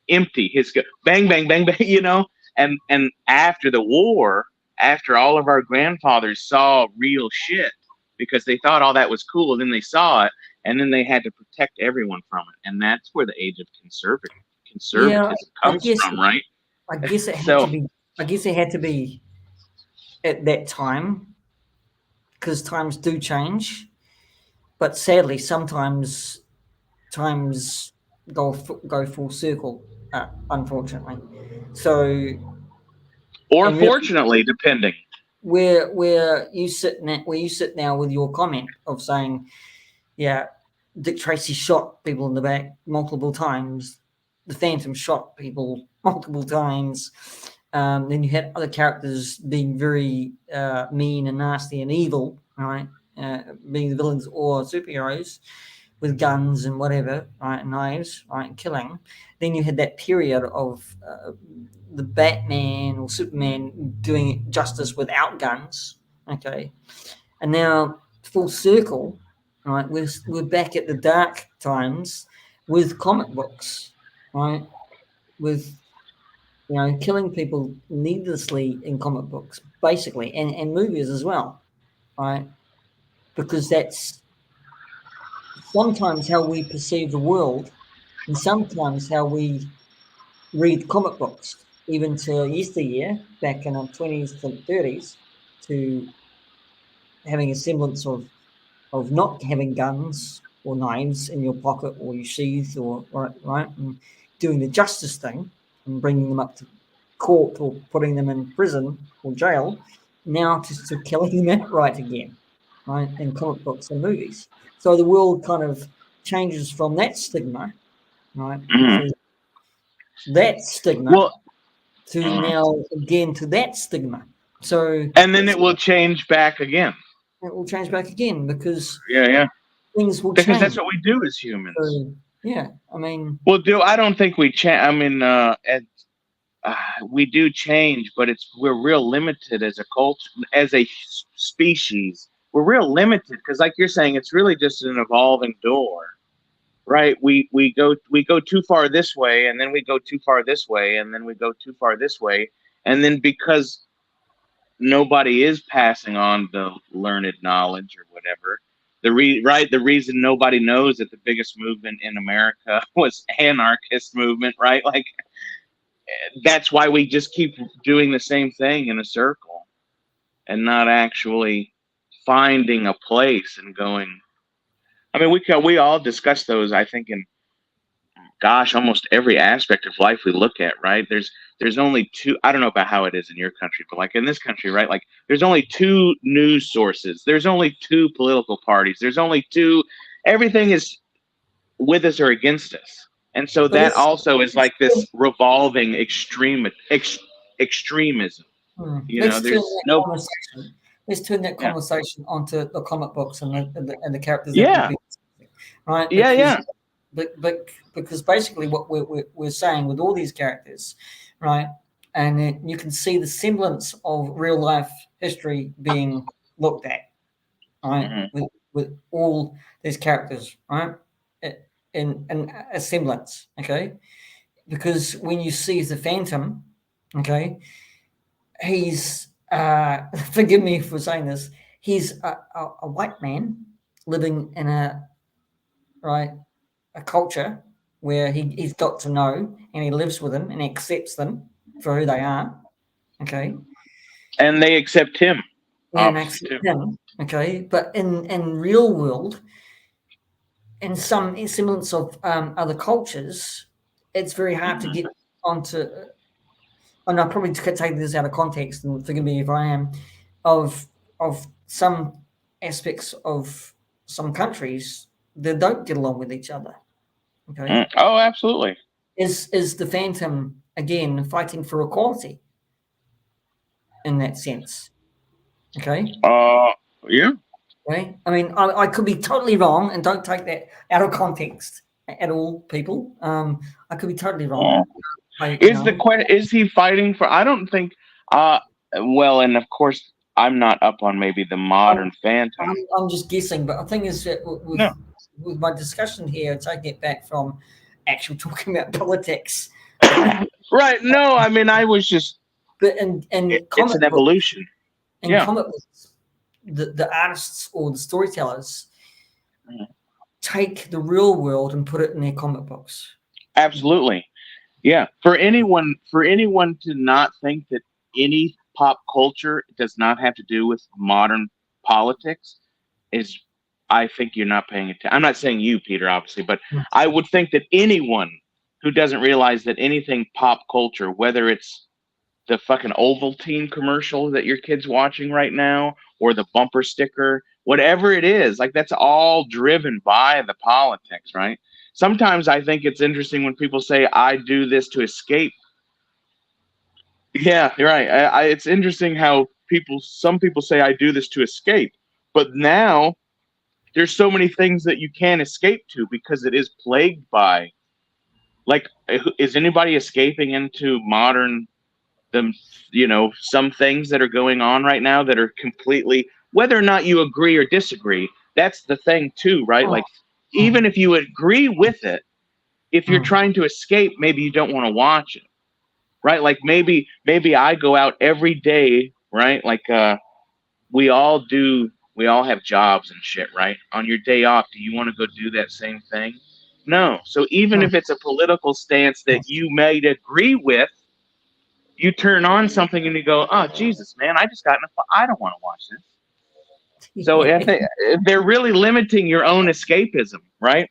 empty his bang bang bang bang. And after the war, after all of our grandfathers saw real shit because they thought all that was cool, and then they saw it, and then they had to protect everyone from it, and that's where the age of Yeah, conservatism I comes guess from, right? I guess it had to So be. I guess it had to be at that time because times do change. But sadly, sometimes times go full circle. Unfortunately, so or and really, fortunately, depending. where you sit now with your comment of saying, yeah, Dick Tracy shot people in the back multiple times. The Phantom shot people multiple times. Then you had other characters being very mean and nasty and evil, right? Being the villains or superheroes with guns and whatever, right? Knives, right? And killing. Then you had that period of the Batman or Superman doing justice without guns, okay? And now full circle, right? We're back at the dark times with comic books, right? With killing people needlessly in comic books, basically, and movies as well, right? Because that's sometimes how we perceive the world, and sometimes how we read comic books, even to yesteryear, back in our 20s to 30s, to having a semblance of not having guns or knives in your pocket or your sheath or right, and doing the justice thing and bringing them up to court or putting them in prison or jail, now to killing them outright again, right, in comic books and movies. So the world kind of changes from that stigma, right, Mhm. to that stigma Well, to mhm. now again to that stigma. So And then it will change back again. it will change back again because Yeah, yeah. things will Because that's change. what we do as humans. So yeah, I mean, Well, I don't think we change. I mean, we do change, but we're real limited as a culture, as a species. We're real limited because, like you're saying, it's really just an evolving door, right? We go too far this way, and then we go too far this way, and then we go too far this way, and then because nobody is passing on the learned knowledge or whatever, the reason nobody knows that the biggest movement in America was anarchist movement, right? Like that's why we just keep doing the same thing in a circle and not actually finding a place and going. I mean, we all discuss those. I think in gosh, almost every aspect of life we look at, right? There's only two. I don't know about how it is in your country, but like in this country, right? Like there's only two news sources. There's only two political parties. There's only two. Everything is with us or against us, and so But that also is like this revolving extremism. You know, let's turn there's that no. conversation. Let's turn that Yeah. conversation onto the comic books and the characters that Yeah. would be right. Yeah. Because Yeah. but because basically what we're saying with all these characters, right? And you can see the semblance of real life history being looked at, right? Mm-hmm. With all these characters, right? In a semblance, okay? Because when you see the Phantom, okay, he's forgive me for saying this, he's a white man living in a culture where he's got to know and he lives with them and accepts them for who they are, okay, And they accept him, and obviously accept too. him, okay. But in real world, in some semblance of other cultures, it's very hard to Mm-hmm. get onto. And I probably take this out of context, and forgive me if I am, of some aspects of some countries that don't get along with each other. Okay, Oh, absolutely. is the Phantom again fighting for equality in that sense? Okay, Yeah. right. I mean, I could be totally wrong, and don't take that out of context at all, people. I could be totally wrong. I, you Is the know, question? Is he fighting for? I don't think. Uh, well, and of course, I'm not up on maybe the I'm, modern Phantom. I'm just guessing, but the thing is that No. with my discussion here, taking it back from actual talking about politics, Right. No, I mean, I was just. but in It's comic an books, evolution. Yeah. the artists or the storytellers Mhm. take the real world and put it in their comic books. Absolutely. Yeah. For anyone to not think that any pop culture does not have to do with modern politics is, I think you're not paying attention. I'm not saying you, Peter, obviously, but I would think that anyone who doesn't realize that anything pop culture, whether it's the fucking Ovaltine commercial that your kid's watching right now, or the bumper sticker, whatever it is, like that's all driven by the politics, right? Sometimes I think it's interesting when people say, I do this to escape. Yeah, you're right. It's interesting how some people say, I do this to escape. But now there's so many things that you can't escape to because it is plagued by, like, is anybody escaping into modern them, some things that are going on right now that are completely, whether or not you agree or disagree, that's the thing too, right? Mm, Like even if you agree with it, if you're mm, trying to escape, maybe you don't want to watch it, right? Like maybe I go out every day, right? Like we all have jobs and shit, right? On your day off, do you want to go do that same thing? No. So even mm, if it's a political stance that you may agree with, you turn on something and you go, "Oh Jesus, man, I just got in I don't want to watch this." So mm. if they're really limiting your own escapism, right?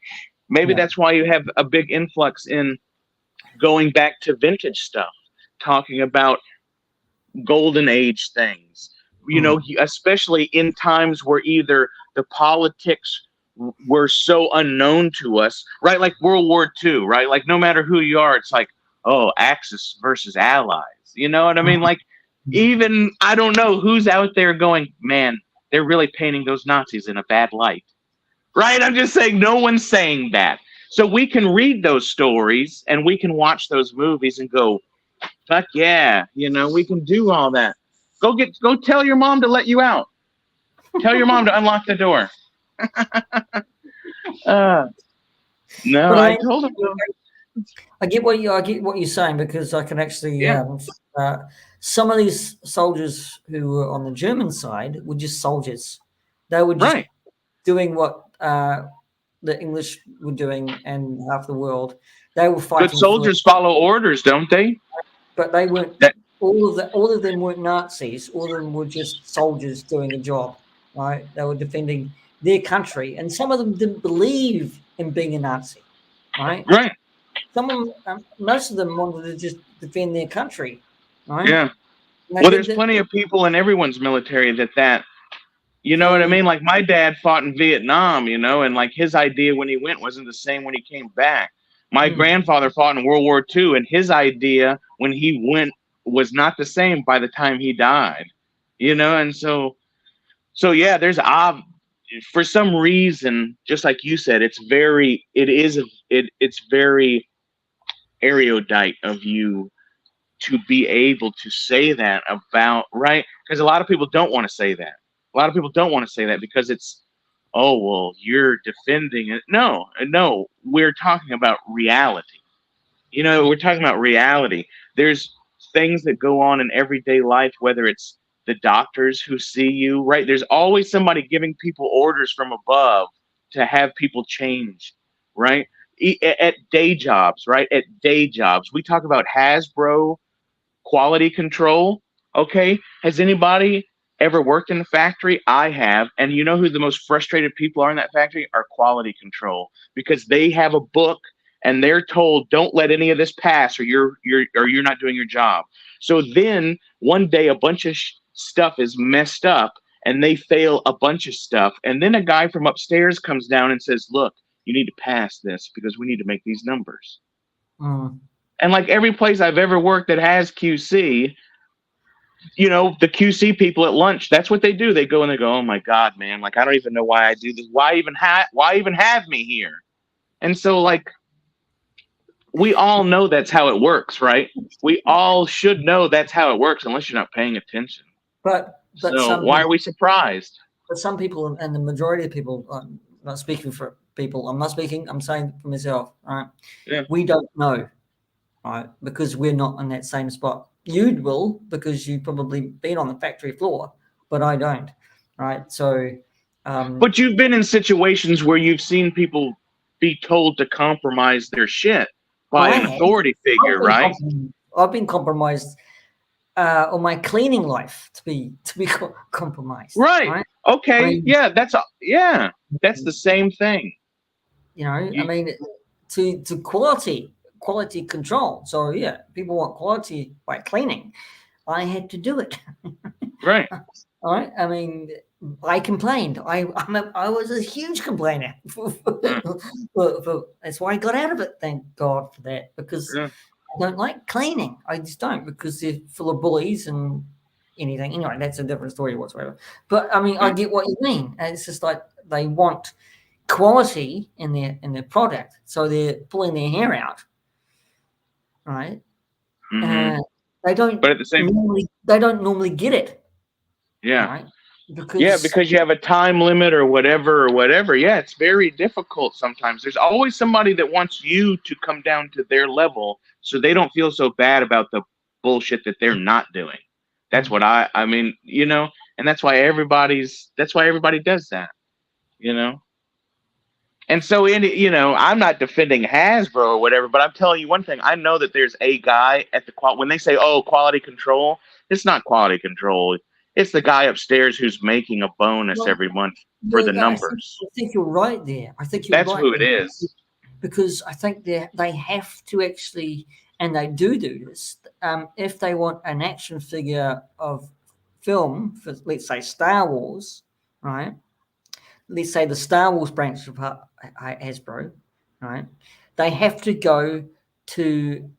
Maybe Yeah. that's why you have a big influx in going back to vintage stuff, talking about golden age things. Mm, Especially in times where either the politics were so unknown to us, right? Like World War II, right? Like no matter who you are, it's like, oh, Axis versus Allies. You know what I mm, mean? Like even I don't know who's out there going, man, they're really painting those Nazis in a bad light. Right? I'm just saying no one's saying that. So we can read those stories and we can watch those movies and go, fuck yeah, we can do all that. Go tell your mom to let you out. Tell your mom to unlock the door. uh, no, But I I told him. I get what you're saying, because I can actually Yeah, some of these soldiers who were on the German side were just soldiers. They were just right. doing what the English were doing and half the world. They were Good fighting soldiers follow orders, don't they? but they weren't. That All of them weren't Nazis. All of them were just soldiers doing a job, right? They were defending their country, and some of them didn't believe in being a Nazi, right? right. Some of them, most of them wanted to just defend their country, right? Yeah. And they Well, did there's that. plenty of people in everyone's military that you know what I So, mean? Like my dad fought in Vietnam, you know, and like his idea when he went wasn't the same when he came back. My grandfather fought in World War II, and his idea when he went was not the same by the time he died. You know, and so yeah, for some reason, just like you said, it's very erudite of you to be able to say that about, right? Because a lot of people don't want to say that. A lot of people don't want to say that because it's, oh, well, you're defending it. No, we're talking about reality. You know, we're talking about reality. There's things that go on in everyday life, whether it's the doctors who see you, right? There's always somebody giving people orders from above to have people change, right? At day jobs, right? At day jobs. We talk about Hasbro quality control. Okay. Has anybody ever worked in a factory? I have. And you know who the most frustrated people are in that factory? Are quality control, because they have a book and they're told, don't let any of this pass or you're not doing your job. So then one day a bunch of stuff is messed up and they fail a bunch of stuff. And then a guy from upstairs comes down and says, look, you need to pass this because we need to make these numbers. mm, And like every place I've ever worked that has QC, you know, the QC people at lunch, that's what they do. They go and they go, "Oh my God, man, like I don't even know why I do this. Why even have me here?" And so like we all know that's how it works, right? We all should know that's how it works unless you're not paying attention. but So why are we surprised? some people and the majority of people, I'm not speaking for people. I'm not speaking. I'm saying for myself. Right? Yeah. We don't know, right? Because we're not in that same spot. You will because you probably been on the factory floor, but I don't, right? So, But you've been in situations where you've seen people be told to compromise their shit by I an have. authority figure, right? I've been compromised on my cleaning life to be compromised, Right. right? I Okay. mean, Yeah, that's the same thing. you know, I You, mean, to quality control. So yeah, people want quality by cleaning. I had to do it. right. All right. I mean, I complained. I was a huge complainer. Mm, That's why I got out of it. Thank God for that, because yeah, I don't like cleaning. I just don't, because they're full of bullies and anything. Anyway, that's a different story whatsoever. But I mean, I yeah. get what you mean. And it's just like they want quality in their product, so they're pulling their hair out, right? Hmm. And they But at the same, don't normally get it, yeah, right? yeah, Because because you have a time limit or whatever or whatever. Yeah, it's very difficult sometimes. There's always somebody that wants you to come down to their level so they don't feel so bad about the bullshit that they're not doing. That's what I mean, you know, and that's why everybody does that, you know. And so, you know, I'm not defending Hasbro or whatever, but I'm telling you one thing. I know that there's a guy at the when they say, "Oh, quality control," it's not quality control. It's the guy upstairs who's making a bonus well, every month for well, the numbers. I think you're right there. I think you're That's right who it there, is. because I think they have to actually, and they do this. If they want an action figure of film for, let's say, Star Wars, right? Let's say the Star Wars branch of Hasbro, right? They have to go to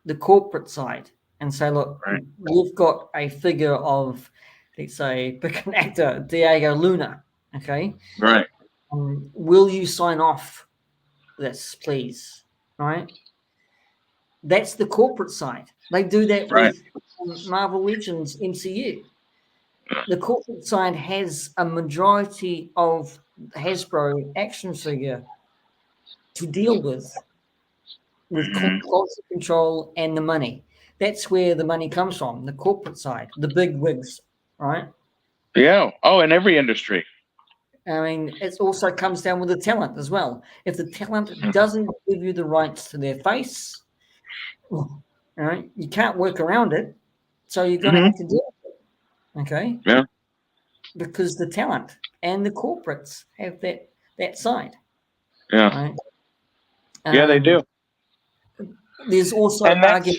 the corporate side and say, look, Right. we've got a figure of, let's say, pick an actor, Diego Luna, okay? Right. Will you sign off this, please? Right? That's the corporate side. They do that Right. with Marvel Legends MCU. The corporate side has a majority of Hasbro action figure to deal with Mhm. quality control and the money. That's where the money comes from, the corporate side, the big wigs, right? Yeah. Oh, in every industry. I mean, it also comes down with the talent as well. If the talent doesn't give you the rights to their face, all right, you can't work around it. So you're going to have to do it. Okay. Yeah. Because the talent and the corporates have that side. Yeah. Right. Yeah, they do. There's also And that's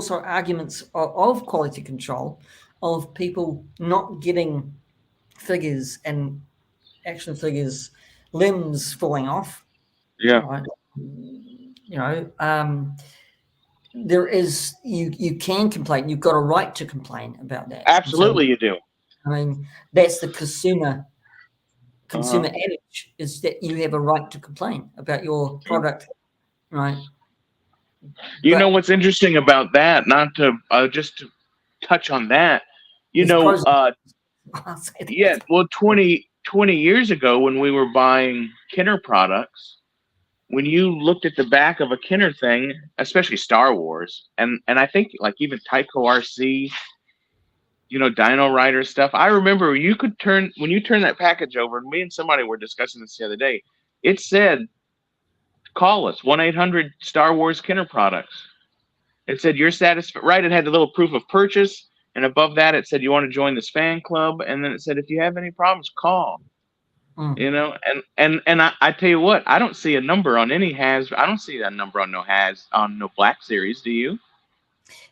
arguments of quality control, of people not getting figures and action figures, limbs falling off. yeah, Right. You know, there is you can complain. You've got a right to complain about that. And so, absolutely you do. I mean, that's the consumer Uh-huh. adage, is that you have a right to complain about your product, right? You know But what's interesting about that? Not to just to touch on that. You there's know, pros and cons. I'll say yeah. that. Well, 20 years ago, when we were buying Kenner products, when you looked at the back of a Kenner thing, especially Star Wars, and I think like even Tyco RC, you know, Dino Rider stuff. I remember you could turn when you turn that package over, and me and somebody were discussing this the other day. It said, "Call us 1-800 Star Wars Kenner products." It said you're satisfied, right? It had the little proof of purchase, and above that it said you want to join this fan club, and then it said if you have any problems, call. Mm. You know, and I tell you what, I don't see a number on any has. I don't see that number on no Black Series. Do you?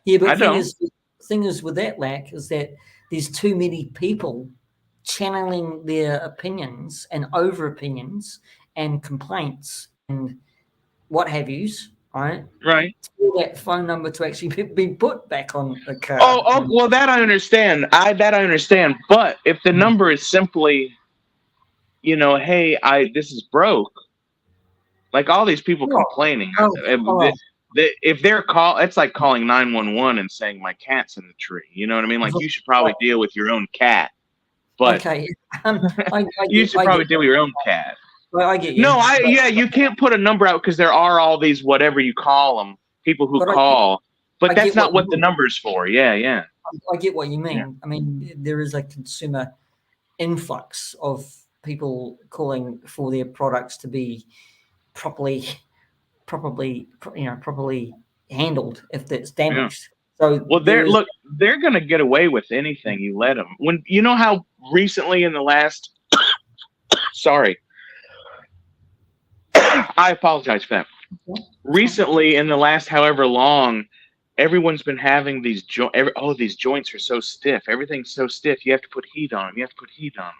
Yeah, but I don't. thing is with that, Lack, is that there's too many people channeling their opinions and over opinions and complaints and what have yous, right? Right. For that phone number to actually be put back on the Oh, car. oh, well, that I understand. I understand. But if the number is simply, you know, hey, I this is broke, like all these people Oh, complaining, oh, oh, if they're it's like calling 911 and saying my cat's in the tree. You know what I mean? Like you should probably deal with your own cat, but okay. you should I probably get, deal with your own cat. I get No, you. yeah, you can't put a number out because there are all these whatever you call them people who But call, but I that's get what not you what the mean. number's for. Yeah, yeah, I get what you yeah, mean. I mean, there is a consumer influx of people calling for their products to be properly, properly handled if it's yeah. damaged. So Well, there is. they're gonna get away with anything you let them. When you know how recently in the last, sorry, I apologize for that. Recently in the last however long, everyone's been having these these joints are so stiff. Everything's so stiff. You have to put heat on them. You have to put heat on them.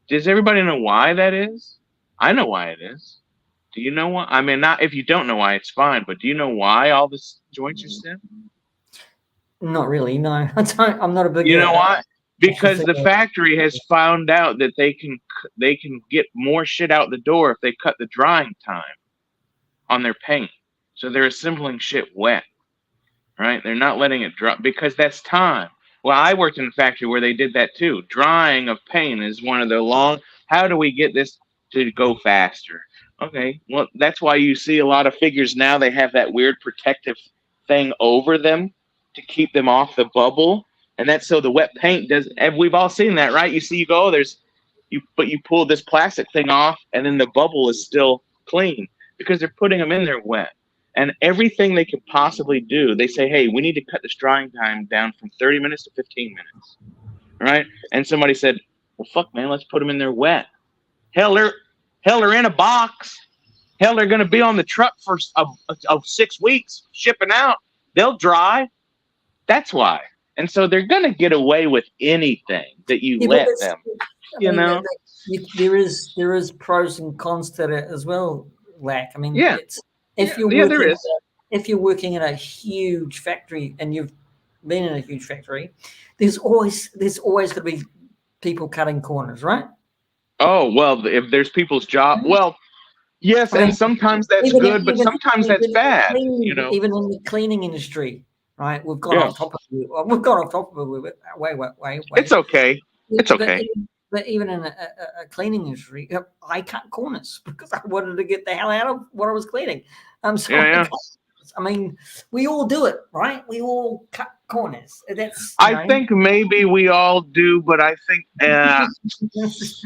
Does everybody know why that is? I know why it is. Do you know why? I mean, not if you don't know why, it's fine. But do you know why all the joints are stiff? Not really. No, I don't. I'm not a big You know why? action Because the figure. factory has found out that they can get more shit out the door if they cut the drying time on their paint. So they're assembling shit wet, right? They're not letting it dry because that's time. Well, I worked in a factory where they did that too. Drying of paint is one of the long. How do we get this to go faster? Okay, well, that's why you see a lot of figures now. They have that weird protective thing over them to keep them off the bubble, and that's so the wet paint does. And we've all seen that, right? You see, you go, oh, but you pull this plastic thing off, and then the bubble is still clean because they're putting them in there wet. And everything they could possibly do, they say, hey, we need to cut this drying time down from 30 minutes to 15 minutes. Right? And somebody said, well, fuck, man, let's put them in there wet. Hell, they're in a box. Hell, they're going to be on the truck for 6 weeks shipping out. They'll dry. That's why. And so they're going to get away with anything that you Yeah, but let them, I you mean, know? there is pros and cons to that as well, Lack. I mean, Yeah. it's Yeah, yeah, there is. if you're working in a huge factory and you've been in a huge factory, there's always going to be people cutting corners, right? Oh, well, if there's people's job, well, yes, I and mean, sometimes that's even good, but sometimes that's bad, you know? even in the cleaning industry, right? We've gone Yeah. off topic. We've gone off topic with it. Wait. It's okay. It's But okay. but even in a cleaning industry, I cut corners because I wanted to get the hell out of what I was cleaning. So Yeah, yeah. I mean, we all do it, right? We all cut corners. That's I think maybe we all do, but I think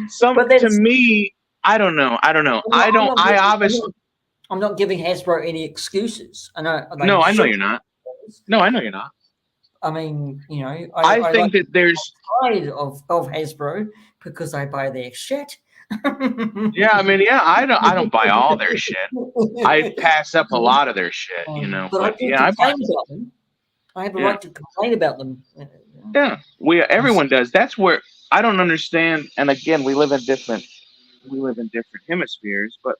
some but to that's me, I don't know. I don't know. I I'm don't. not I giving, obviously I'm not giving Hasbro any excuses. I know they no. I know should. you're not. No, I know you're not. I mean, I I like think that there's pride of Hasbro because I buy their shit. yeah. I mean, yeah. I don't buy all their shit. I pass up a lot of their shit, But I But do yeah, I buy. complain about them. I have a Yeah, right to complain about them. yeah. Everyone does. That's where I don't understand. And again, we live in different hemispheres. But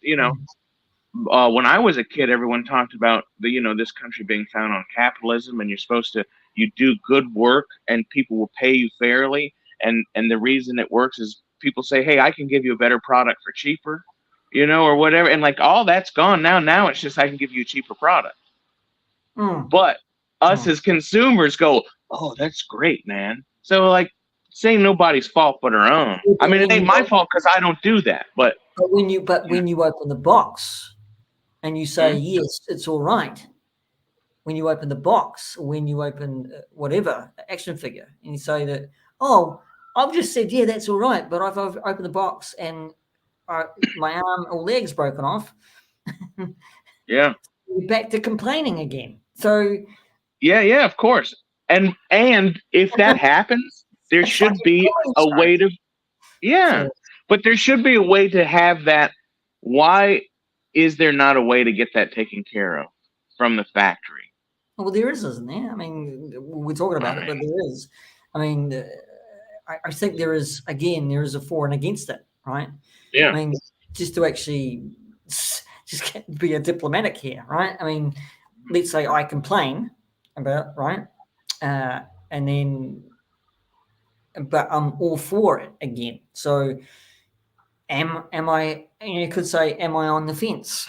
when I was a kid, everyone talked about this country being found on capitalism, and you do good work, and people will pay you fairly, and the reason it works is people say, hey, I can give you a better product for cheaper, or whatever, and like all that's gone now. Now it's just I can give you a cheaper product, Mm, but us mm. as consumers go, oh, that's great, man. So like, it's ain't nobody's fault but our own. I But mean, it ain't my fault because I don't do that, but. when you open the box and you say Mm, yes, it's all right. When you open the box, or when you open whatever action figure, and you say that, oh, I've just said yeah, that's all right, but I've opened the box and my arm or leg's broken off, yeah. you're back to complaining again. So Yeah, yeah, of course. And if that happens, there it's like should be a a time. way to yeah. So But there should be a way to have that. Why is there not a way to get that taken care of from the factory? well, there is, isn't there? I mean, we're talking I about it, but mean, there is. I mean, I think there is there is a for and against it, right? I yeah. mean, just to actually be a diplomatic here, right? I mean, let's say I complain about right, uh, and then but I'm all for it again. So am I? You could say, am I on the fence,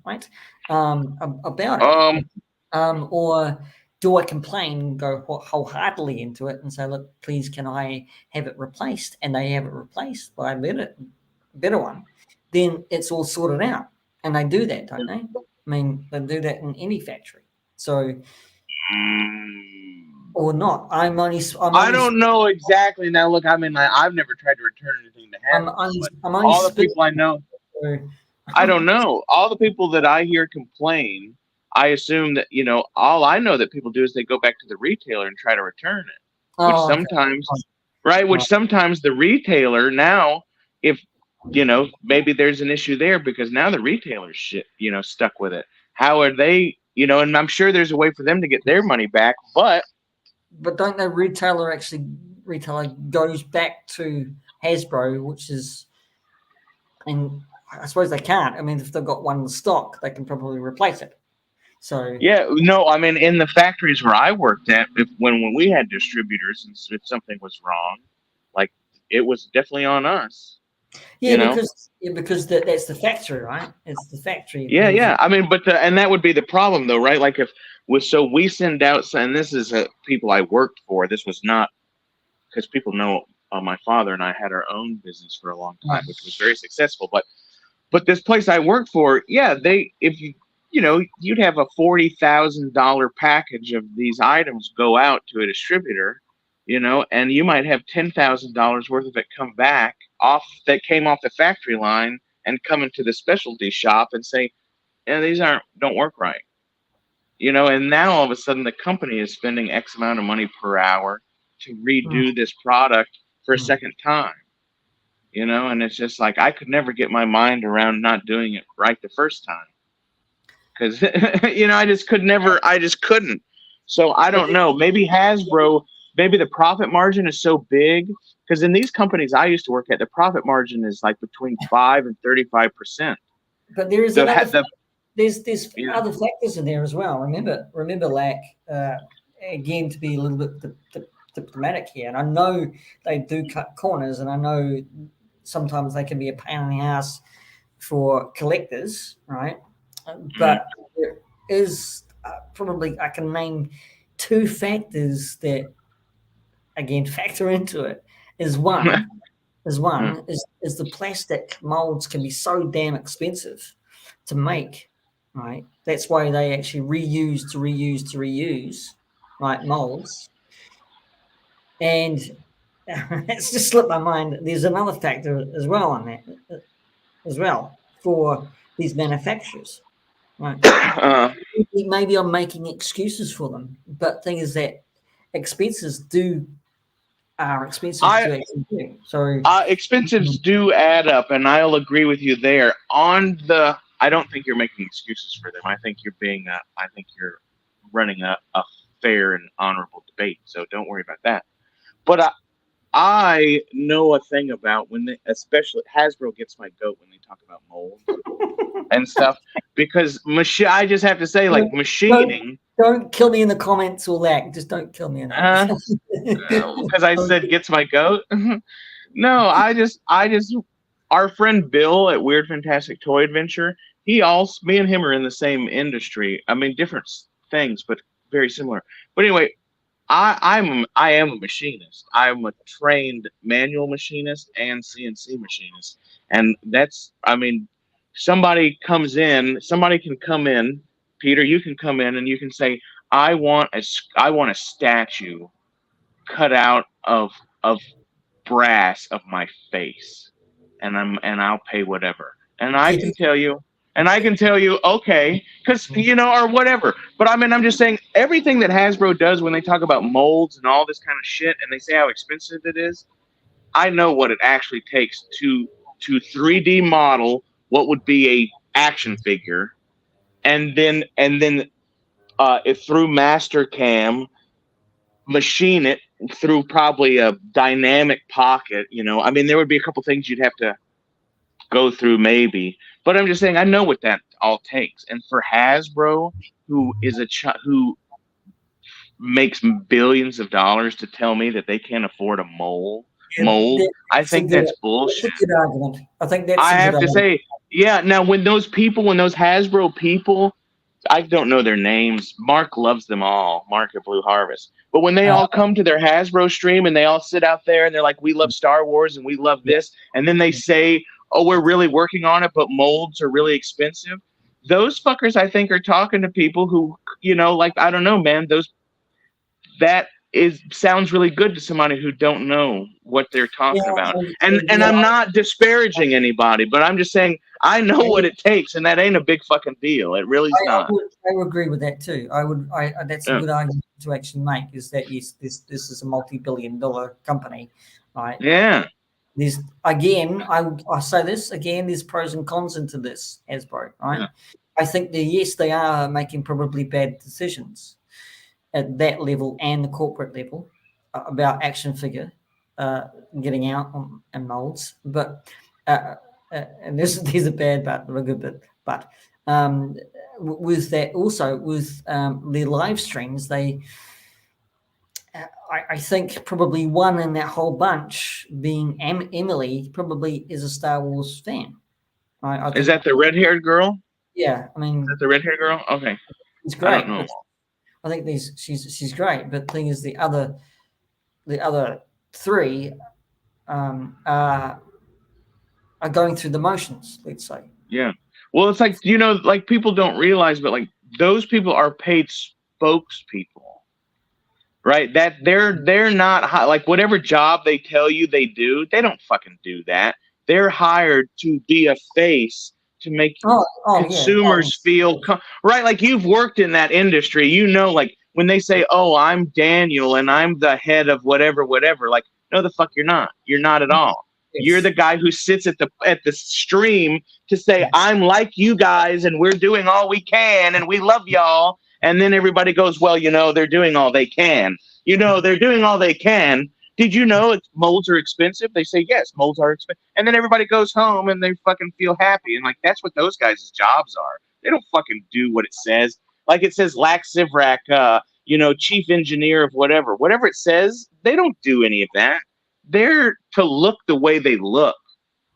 right? About it, Um or do I complain and go wholeheartedly into it and say, look, please, can I have it replaced? And they have it replaced by a better one. Then it's all sorted out, and they do that, don't they? I mean, they do that in any factory. So mm, or not. I don't know exactly. Now look, I mean I've never tried to return anything to Hasbro, but I'm only all the speaking. people I know I don't know. All the people that I hear complain, I assume that, all I know that people do is they go back to the retailer and try to return it, which Oh, okay. sometimes, right, Right. which sometimes the retailer now, if, maybe there's an issue there because now the retailer's shit, stuck with it. How are they, and I'm sure there's a way for them to get their money back, but But don't the retailer goes back to Hasbro, which is, and I suppose they can't. I mean, if they've got one in stock, they can probably replace it. So yeah, no, I mean, in the factories where I worked at, when we had distributors and if something was wrong, like it was definitely on us, you know? because that's the factory, right? It's the factory Yeah, who's yeah. I mean, and that would be the problem though, right? Like if so we send out, and this is people I worked for. This was not because people know my father and I had our own business for a long time, which was very successful. But this place I worked for, yeah, if you'd have a $40,000 package of these items go out to a distributor, and you might have $10,000 worth of it come back off that came off the factory line and come into the specialty shop and say, yeah, these don't work right. And now all of a sudden the company is spending X amount of money per hour to mm, redo this product for a mm. second time. And it's just like I could never get my mind around not doing it right the first time because I just couldn't. So I But don't know. Maybe Hasbro, maybe the profit margin is so big because in these companies I used to work at, the profit margin is like between 5 and 35%. there is The another. the There's yeah. other factors in there as well. Remember, Lak. Again, to be a little bit diplomatic here, and I know they do cut corners, and I know sometimes they can be a pain in the ass for collectors, right? Mhm. But there is probably I can name two factors that again factor into it. Is one is the plastic molds can be so damn expensive to make, right? That's why they actually reuse, right, molds. And it's just slipped my mind. There's another factor as well on that, as well, for these manufacturers, right? Maybe I'm making excuses for them, but thing is that expenses are expensive I to actually do. So expenses do add up, and I'll agree with you there. I don't think you're making excuses for them. I think I think you're running a fair and honorable debate. So don't worry about that. But I know a thing about especially Hasbro gets my goat when they talk about molds and stuff because I just have to say, like don't, machining. don't kill me in the comments or that. Just don't kill me in Because I said gets my goat. No, I just, our friend Bill at Weird Fantastic Toy Adventure, me and him are in the same industry. I mean, different things, but very similar. But anyway, I am a machinist. I'm a trained manual machinist and CNC machinist, and I mean, somebody can come in. Peter, you can come in and you can say, I want a statue cut out of brass of my face, and I'll pay whatever. And I can tell you, okay, because or whatever. But I mean, I'm just saying everything that Hasbro does when they talk about molds and all this kind of shit, and they say how expensive it is. I know what it actually takes to 3D model what would be a action figure, and then through Mastercam machine it through probably a dynamic pocket. I mean, there would be a couple things you'd have to go through maybe, but I'm just saying I know what that all takes. And for Hasbro, who makes billions of dollars, to tell me that they can't afford a mold, I think that's that's a bullshit. good argument. I think that's I a good have to argument. say, yeah. Now, when those Hasbro people, I don't know their names. Mark loves them all. Mark at Blue Harvest. But when they Uh, all come to their Hasbro stream and they all sit out there and they're like, "We love Star Wars and we love yeah, this," and then they say, "Oh, we're really working on it, but molds are really expensive." Those fuckers, I think, are talking to people who, like, I don't know, man. That is sounds really good to somebody who don't know what they're yeah, talking about. And yeah. I'm not disparaging anybody, but I'm just saying I know what it takes, and that ain't a big fucking deal. It really's not. I would agree with that too. That's a Yeah. good argument to actually make. Is that yes, this is a multi-billion-dollar company, right? Yeah. There's again, I say this again. There's pros and cons into this, Hasbro, right? Yeah. I think yes, they are making probably bad decisions at that level and the corporate level about action figure getting out and molds. But and there's a bad but a good bit. But with that also with their live streams, I think probably one in that whole bunch being Emily probably is a Star Wars fan. I Is think that the red-haired girl? yeah. I Is that mean, the red-haired girl? Okay. it's I don't great, know. but I think she's great. But the thing is, the other three um, are are going through the motions. Let's say. Yeah. Well, it's like, like people don't realize, but like those people are paid spokespeople. Right? That they're not like whatever job they tell you they do, they don't fucking do that. They're hired to be a face to make Yeah. Oh, consumers feel right. Like you've worked in that industry, like when they say, "Oh, I'm Daniel and I'm the head of whatever, whatever." Like, no, the fuck, you're not. You're not at all. You're yes. the guy who sits at the stream to say, Yes. "I'm like you guys, and we're doing all we can, and we love y'all." And then everybody goes, "Well, they're doing all they can. They're doing all they can. Did you know molds are expensive?" They say, "Yes, molds are expensive." And then everybody goes home and they fucking feel happy. And like, that's what those guys' jobs are. They don't fucking do what it says. Like it says Lak Sivrak, chief engineer of whatever. Whatever it says, they don't do any of that. They're to look the way they look,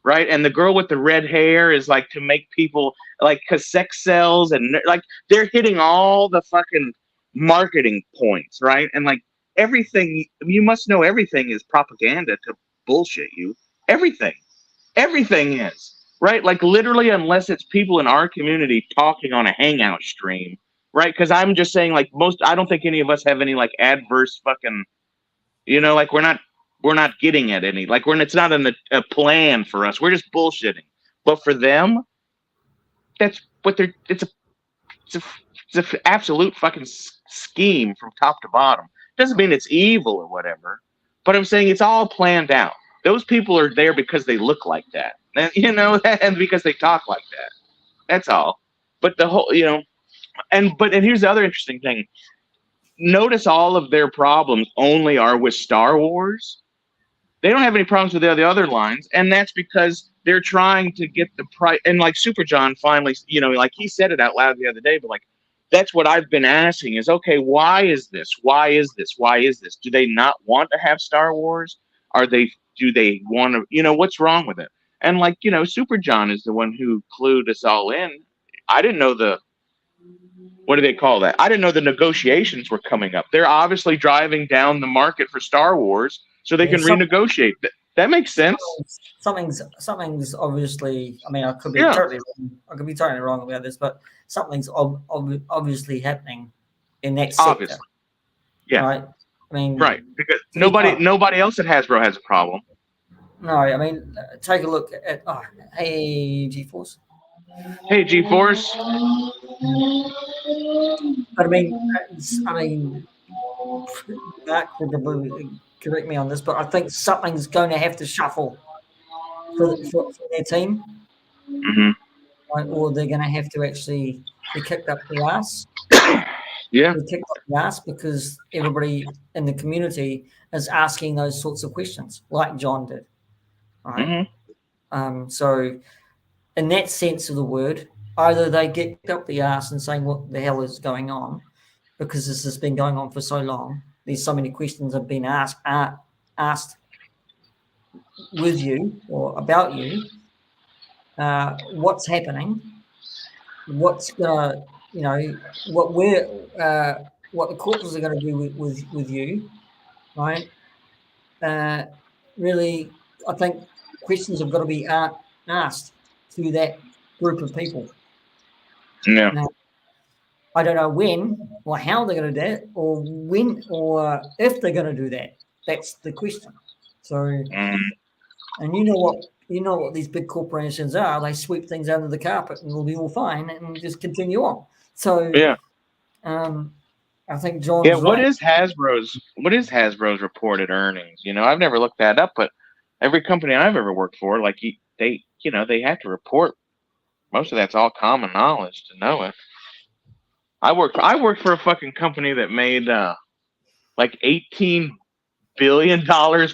right? And the girl with the red hair is like to make people like, cause sex sells, and like they're hitting all the fucking marketing points, right? And like everything, you must know everything is propaganda to bullshit you. Everything, everything is, right? Like literally, unless it's people in our community talking on a hangout stream, right? Because I'm just saying, like I don't think any of us have any like adverse fucking, like we're not getting at any, like it's not a plan for us. We're just bullshitting. But for them, that's what they're. It's a it's an absolute fucking scheme from top to bottom. Doesn't mean it's evil or whatever, but I'm saying it's all planned out. Those people are there because they look like that, and, and because they talk like that. That's all. But the whole, and here's the other interesting thing. Notice all of their problems only are with Star Wars. They don't have any problems with the other lines, and that's because they're trying to get the price. And like Super John finally, like he said it out loud the other day, but like that's what I've been asking is, okay, why is this? Why is this? Why is this? Do they not want to have Star Wars? Do they want to, what's wrong with it? And like, Super John is the one who clued us all in. I didn't know what do they call that? I didn't know the negotiations were coming up. They're obviously driving down the market for Star Wars so they can renegotiate. That makes sense. Something's obviously. I mean, I could be Yeah. totally wrong. I could be totally wrong about this, but something's obviously happening in that sector. Obviously. Yeah. Right. I mean, right, because nobody else at Hasbro has a problem. No, I mean, take a look at. Oh, hey, GeForce. Hey, GeForce. But I mean, Mark would correct me on this, but I think something's going to have to shuffle for their team, right? Or they're going to have to actually be kicked up the ass. Yeah, be kicked up the ass because everybody in the community is asking those sorts of questions, like John did. Right. So, in that sense of the word, either they get up the ass and saying what the hell is going on, because this has been going on for so long. There's so many questions have been asked with you or about you. What's happening? What's gonna, what the corporates are going to do with you, right? Really, I think questions have got to be asked to that group of people. Yeah. Now, I don't know when or how they're going to do that, or when or if they're going to do that. That's the question. So, and you know what these big corporations are. They sweep things under the carpet and we'll be all fine and just continue on. So, yeah. I think John's Yeah. right. What is Hasbro's reported earnings? I've never looked that up, but every company I've ever worked for, like they have to report. Most of that's all common knowledge to know it. I worked for a fucking company that made like $18 billion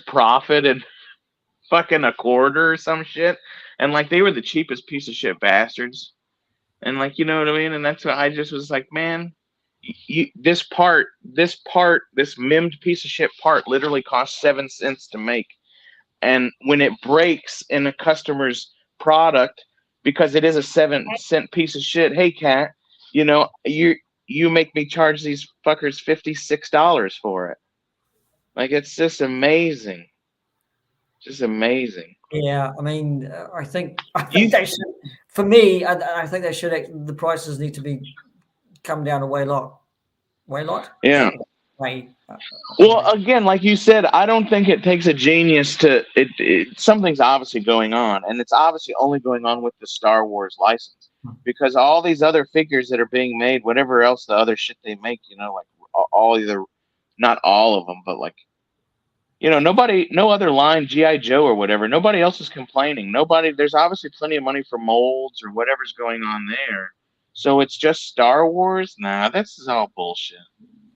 profit in fucking a quarter or some shit, and like they were the cheapest piece of shit bastards, and like you know what I mean. And that's what I just was like, man, this mimed piece of shit part literally costs 7 cents to make, and when it breaks in a customer's product because it is a 7-cent piece of shit, hey cat, you make me charge these fuckers $56 for it. Like it's just amazing. Just amazing. Yeah, I mean, I think they should. For me, I think they should. The prices need to be come down a way lot. Yeah. Well, again, like you said, I don't think it takes a genius to something's obviously going on, and it's obviously only going on with the Star Wars license, because all these other figures that are being made, whatever else the other shit they make, like not all of them, but like, no other line, G.I. Joe or whatever, nobody else is complaining. There's obviously plenty of money for molds or whatever's going on there. So it's just Star Wars? Nah, this is all bullshit.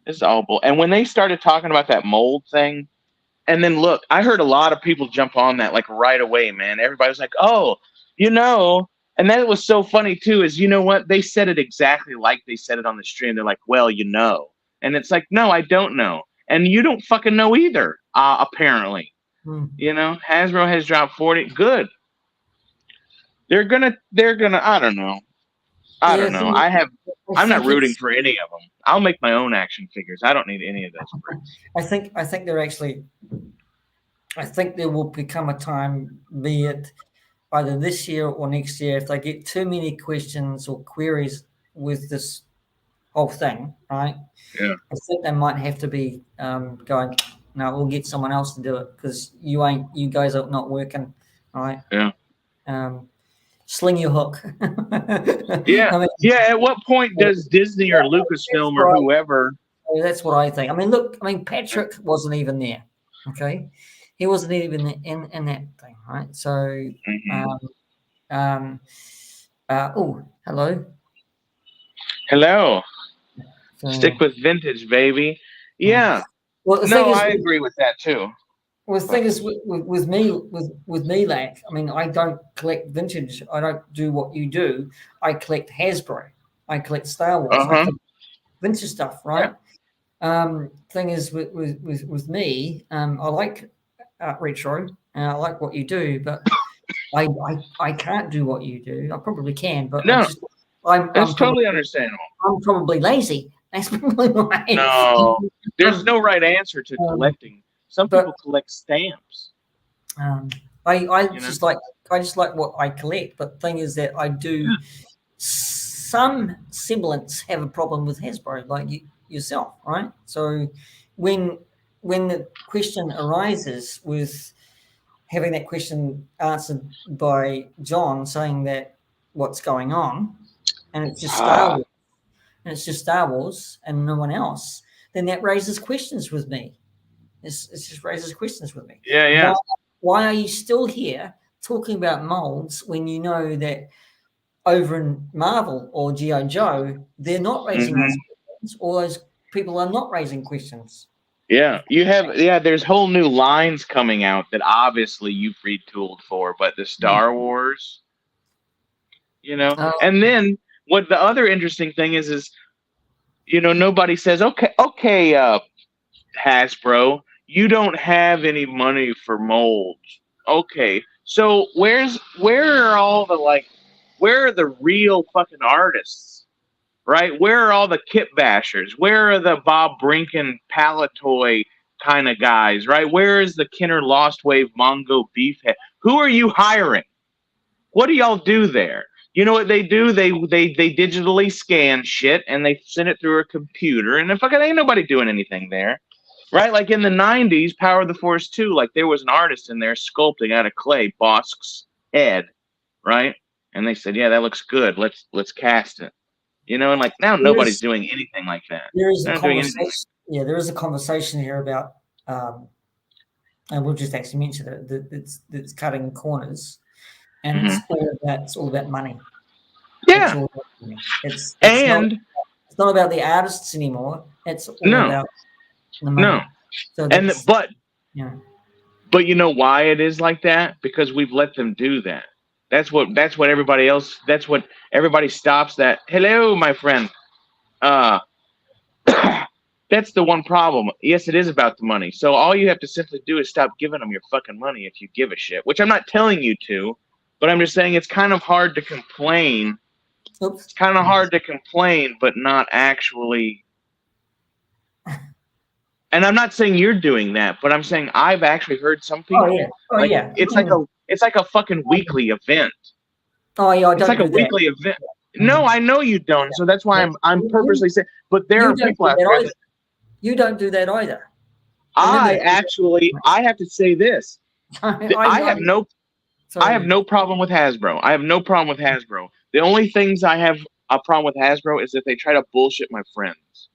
This is all bull. And when they started talking about that mold thing, and then look, I heard a lot of people jump on that like right away, man. Everybody was like, oh, and that was so funny too, is you know what? They said it exactly like they said it on the stream. They're like, well, And it's like, no, I don't know. And you don't fucking know either, apparently. Hasbro has dropped 40. Good. They're gonna, I don't know. I don't know. I'm not rooting for any of them. I'll make my own action figures. I don't need any of those bricks. I think they're actually. I think there will become a time, be it either this year or next year, if they get too many questions or queries with this whole thing, right? Yeah. I think they might have to be going. No, we'll get someone else to do it because you guys are not working, right? Yeah. Sling your hook. Yeah. I mean, Yeah. At what point does Disney or that's Lucasfilm or right. whoever? That's what I think. I mean, look. I mean, Patrick wasn't even there. Okay, he wasn't even in that thing, right? So, Mhm. um, oh, hello. Hello. Stick So, with vintage, baby. yeah. Yeah. Well, the thing No, is, I agree with that too. well, the But thing is with me, Lak. I mean, I don't collect vintage. I don't do what you do. I collect Hasbro. I collect Star Wars. I uh-huh. collect vintage stuff, Yeah. right? Thing is with me, I like retro and I like what you do, but I can't do what you do. I probably can, but No, I'm that's probably totally understandable. lazy. That's probably why. No, there's um, no right answer to um, collecting. Some but people collect stamps. um, I You know. just like what I collect. But the thing is that I do some semblance have a problem with Hasbro, like yourself, right? So when the question arises with having that question answered by John saying that what's going on, and it's just Star Ah. Wars, and no one else, then that raises questions with me. It just raises questions with me. Yeah. Why Yeah. are you still here talking about molds when you know that over in Marvel or G.I. Joe, they're not raising those Hmm. questions, or those people are not raising questions. Yeah. You have. Yeah. There's whole new lines coming out that obviously you've retooled for, but the Star Wars, Uh, and then what the other interesting thing is nobody says, okay, Hasbro, you don't have any money for molds. Okay, so where are all the where are the real fucking artists? Right? Where are all the kit bashers? Where are the Bob Brinken Palatoy kind of guys? Right? Where is the Kenner Lost Wave Mongo Beefhead? Who are you hiring? What do y'all do there? You know what they do? They digitally scan shit and they send it through a computer, and then fucking ain't nobody doing anything there. Right? Like in the 90s, Power of the Force 2, like there was an artist in there sculpting out of clay Bosk's head, right? And they said, "Yeah, that looks good. Let's cast it." And like now there nobody's is doing anything like that. there is a They're not doing anything. conversation. Yeah, there is a conversation here about, um, and we'll just actually mention it. That it's cutting corners, and Hmm. it's all about money. It's Yeah. all about money. And It's not about the artists anymore. It's all no, about the no. money. So And that's but you know. But you know why it is like that? Because we've let them do that. That's what everybody else that's what everybody stops that. Hello, my friend. Uh that's the one problem. Yes, it is about the money. So all you have to simply do is stop giving them your fucking money if you give a shit, which I'm not telling you to, but I'm just saying it's kind of hard to complain. Oops. It's kind of hard to complain but not actually. And I'm not saying you're doing that, but I'm saying I've actually heard some Oh yeah. people Oh like yeah. it's like a fucking weekly event. Oh yeah. I It's don't like a do that. weekly event. Mm. No, I know you don't. So that's why Yeah. I'm You purposely saying. But there you are don't people do out that there either. that You don't do that either. Remember I that. actually I have to say this. I have I'm no I have so no problem with Hasbro. I have no problem with Hasbro. The only things I have a problem with Hasbro is that they try to bullshit my friends.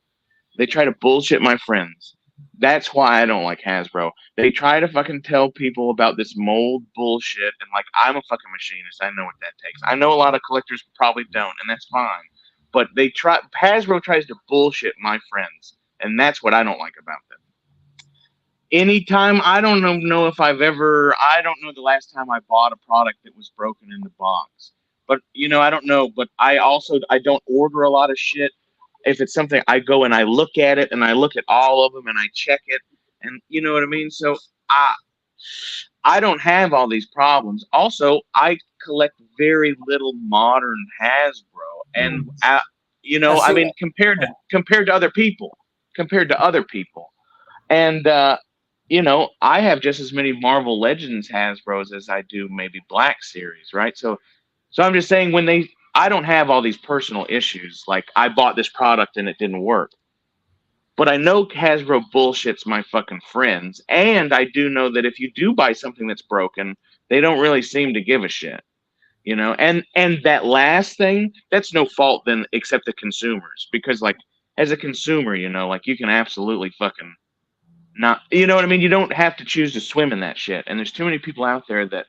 They try to bullshit my friends. That's why I don't like Hasbro. They try to fucking tell people about this mold bullshit, and like I'm a fucking machinist. I know what that takes. I know a lot of collectors probably don't, and that's fine. But Hasbro tries to bullshit my friends, and that's what I don't like about them. Anytime I don't know if I don't know the last time I bought a product that was broken in the box. But I don't know. But I don't order a lot of shit. If it's something, I go and I look at it and I look at all of them and I check it, and you know what I mean. So I don't have all these problems. Also, I collect very little modern Hasbro, and I I see mean that. compared to other people, and I have just as many Marvel Legends Hasbros as I do maybe Black Series, right? So I'm just saying I don't have all these personal issues. Like I bought this product and it didn't work. But I know Hasbro bullshits my fucking friends, and I do know that if you do buy something that's broken, they don't really seem to give a shit, you know. And that last thing, that's no fault then except the consumers, because like as a consumer, you know, like you can absolutely fucking not, you know what I mean. You don't have to choose to swim in that shit, and there's too many people out there that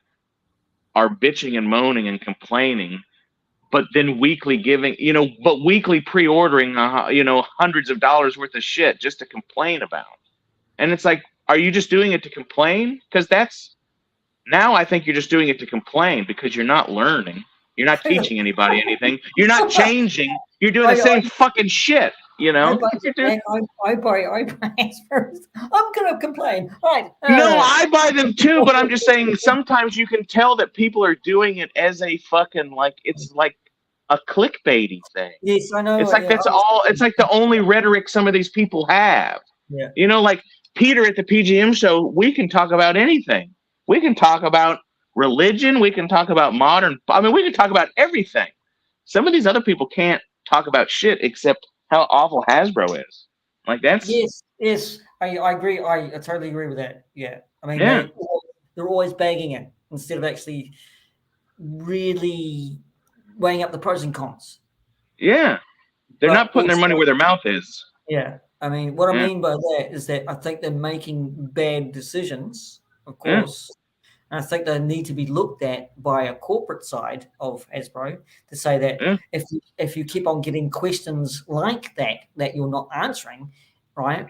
are bitching and moaning and complaining but then weekly giving, you know, but weekly pre-ordering, you know, hundreds of dollars worth of shit just to complain about. And it's like, are you just doing it to complain? Because that's now I think you're just doing it to complain because you're not learning. You're not teaching anybody anything. You're not changing. You're doing the same fucking shit, you know? I buy first. I'm gonna complain. Right. No, I buy them too, but I'm just saying sometimes you can tell that people are doing it as a fucking like it's like a clickbaity thing. Yes, I know. It's like that's all. It's like the only rhetoric some of these people have. Yeah. You know, like Peter at the P.G.M show, we can talk about anything. We can talk about religion. We can talk about modern. I mean, we can talk about everything. Some of these other people can't talk about shit except how awful Hasbro is. Like that's yes. I agree. I totally agree with that. Yeah. I mean, yeah. they're always bagging it instead of actually really weighing up the pros and cons. Yeah. They're not putting their money where their mouth is. Yeah. I mean, what I mean by that is that I think they're making bad decisions, of course. And I think they need to be looked at by a corporate side of Hasbro to say that if you keep on getting questions like that you're not answering, right?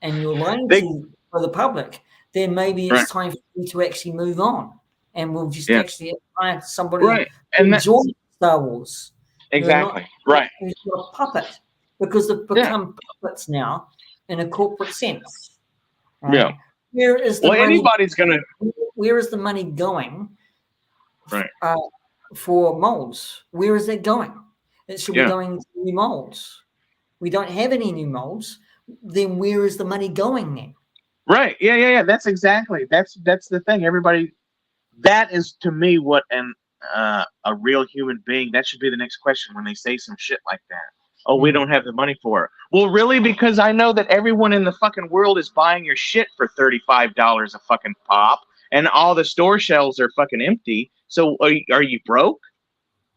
And you're lying to the public, then maybe it's time for you to actually move on. And we'll just actually hire somebody who enjoys Star Wars. Exactly. Who's not a puppet. Because they've become puppets now in a corporate sense. Right? Yeah. Where is the money, anybody's gonna. Where is the money going? For molds, where is that going? It should be going to new molds. We don't have any new molds. Then where is the money going then? Right. Yeah. That's exactly. That's the thing. Everybody. That is to me what a real human being. That should be the next question when they say some shit like that. Oh, we don't have the money for it. Well, really? Because I know that everyone in the fucking world is buying your shit for $35 a fucking pop, and all the store shelves are fucking empty. So are you broke?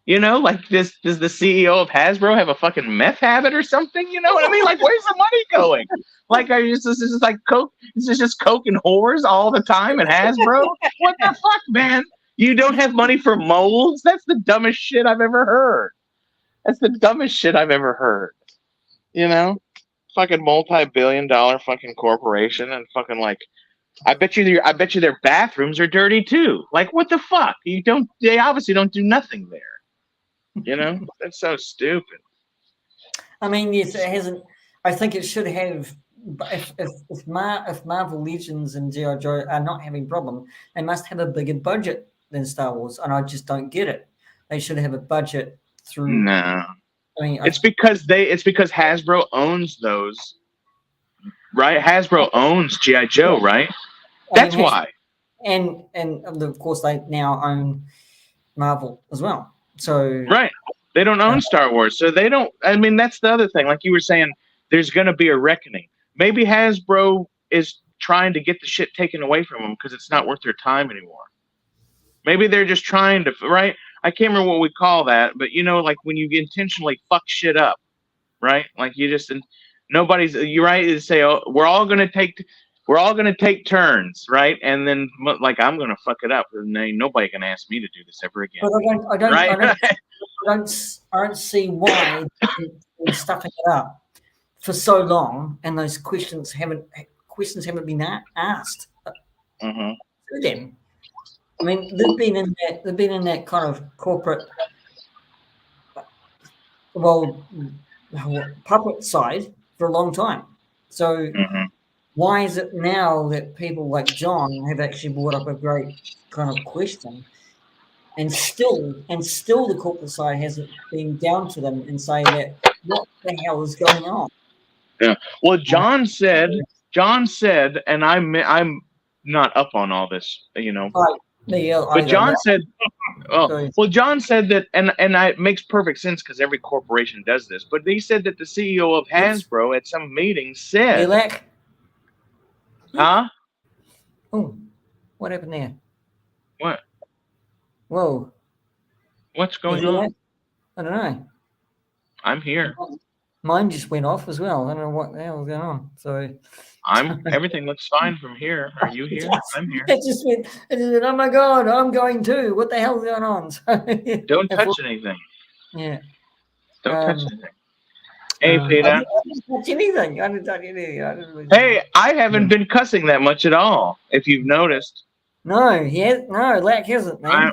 You know, like does the CEO of Hasbro have a fucking meth habit or something? You know what I mean? Like, where's the money going? Like, this is like coke? This is just coke and whores all the time at Hasbro? What the fuck, man? You don't have money for molds? That's the dumbest shit I've ever heard. That's the dumbest shit I've ever heard. You know, fucking multi-billion-dollar fucking corporation, and fucking like, I bet you their bathrooms are dirty too. Like, what the fuck? They obviously don't do nothing there. You know, that's so stupid. I mean, yes, it hasn't. I think it should have. If Marvel Legends and G.I. Joe are not having problem, they must have a bigger budget than Star Wars, and I just don't get it. They should have a budget through. No, I mean, it's because Hasbro owns those, right? Hasbro owns G.I. Joe, right? That's why. And of course they now own Marvel as well. So right, they don't own Star Wars, so they don't. I mean, that's the other thing. Like you were saying, there's going to be a reckoning. Maybe Hasbro is trying to get the shit taken away from them because it's not worth their time anymore. Maybe they're just trying to, right? I can't remember what we call that, but you know, like when you intentionally fuck shit up, right? Like you just you're right to say, oh, we're all gonna take turns, right? And then like I'm gonna fuck it up, and then nobody can ask me to do this ever again. But I don't see why they're stuffing it up for so long, and those questions haven't been asked to them. I mean, they've been in that kind of corporate, puppet side for a long time. So why is it now that people like John have actually brought up a great kind of question, and still the corporate side hasn't been down to them and say that what the hell is going on? Yeah. Well, John said, and I'm not up on all this, you know. But John said, oh, Sorry. well, John said that, and it makes perfect sense because every corporation does this. But he said that the CEO of Hasbro at some meeting said, Lak. huh? Oh, what happened there? What? Whoa. What's You going hear on? that? I don't know. I'm here. Mine just went off as well. I don't know what the hell is going on. So Everything looks fine from here. Are you here? I'm here. it just went, oh my God, I'm going too. What the hell's going on? So, Don't touch anything. Yeah. Don't touch anything. Hey, I Peter. didn't touch anything. I didn't touch anything. Hey, I haven't been cussing that much at all, if you've noticed. No, no, Lak hasn't, man.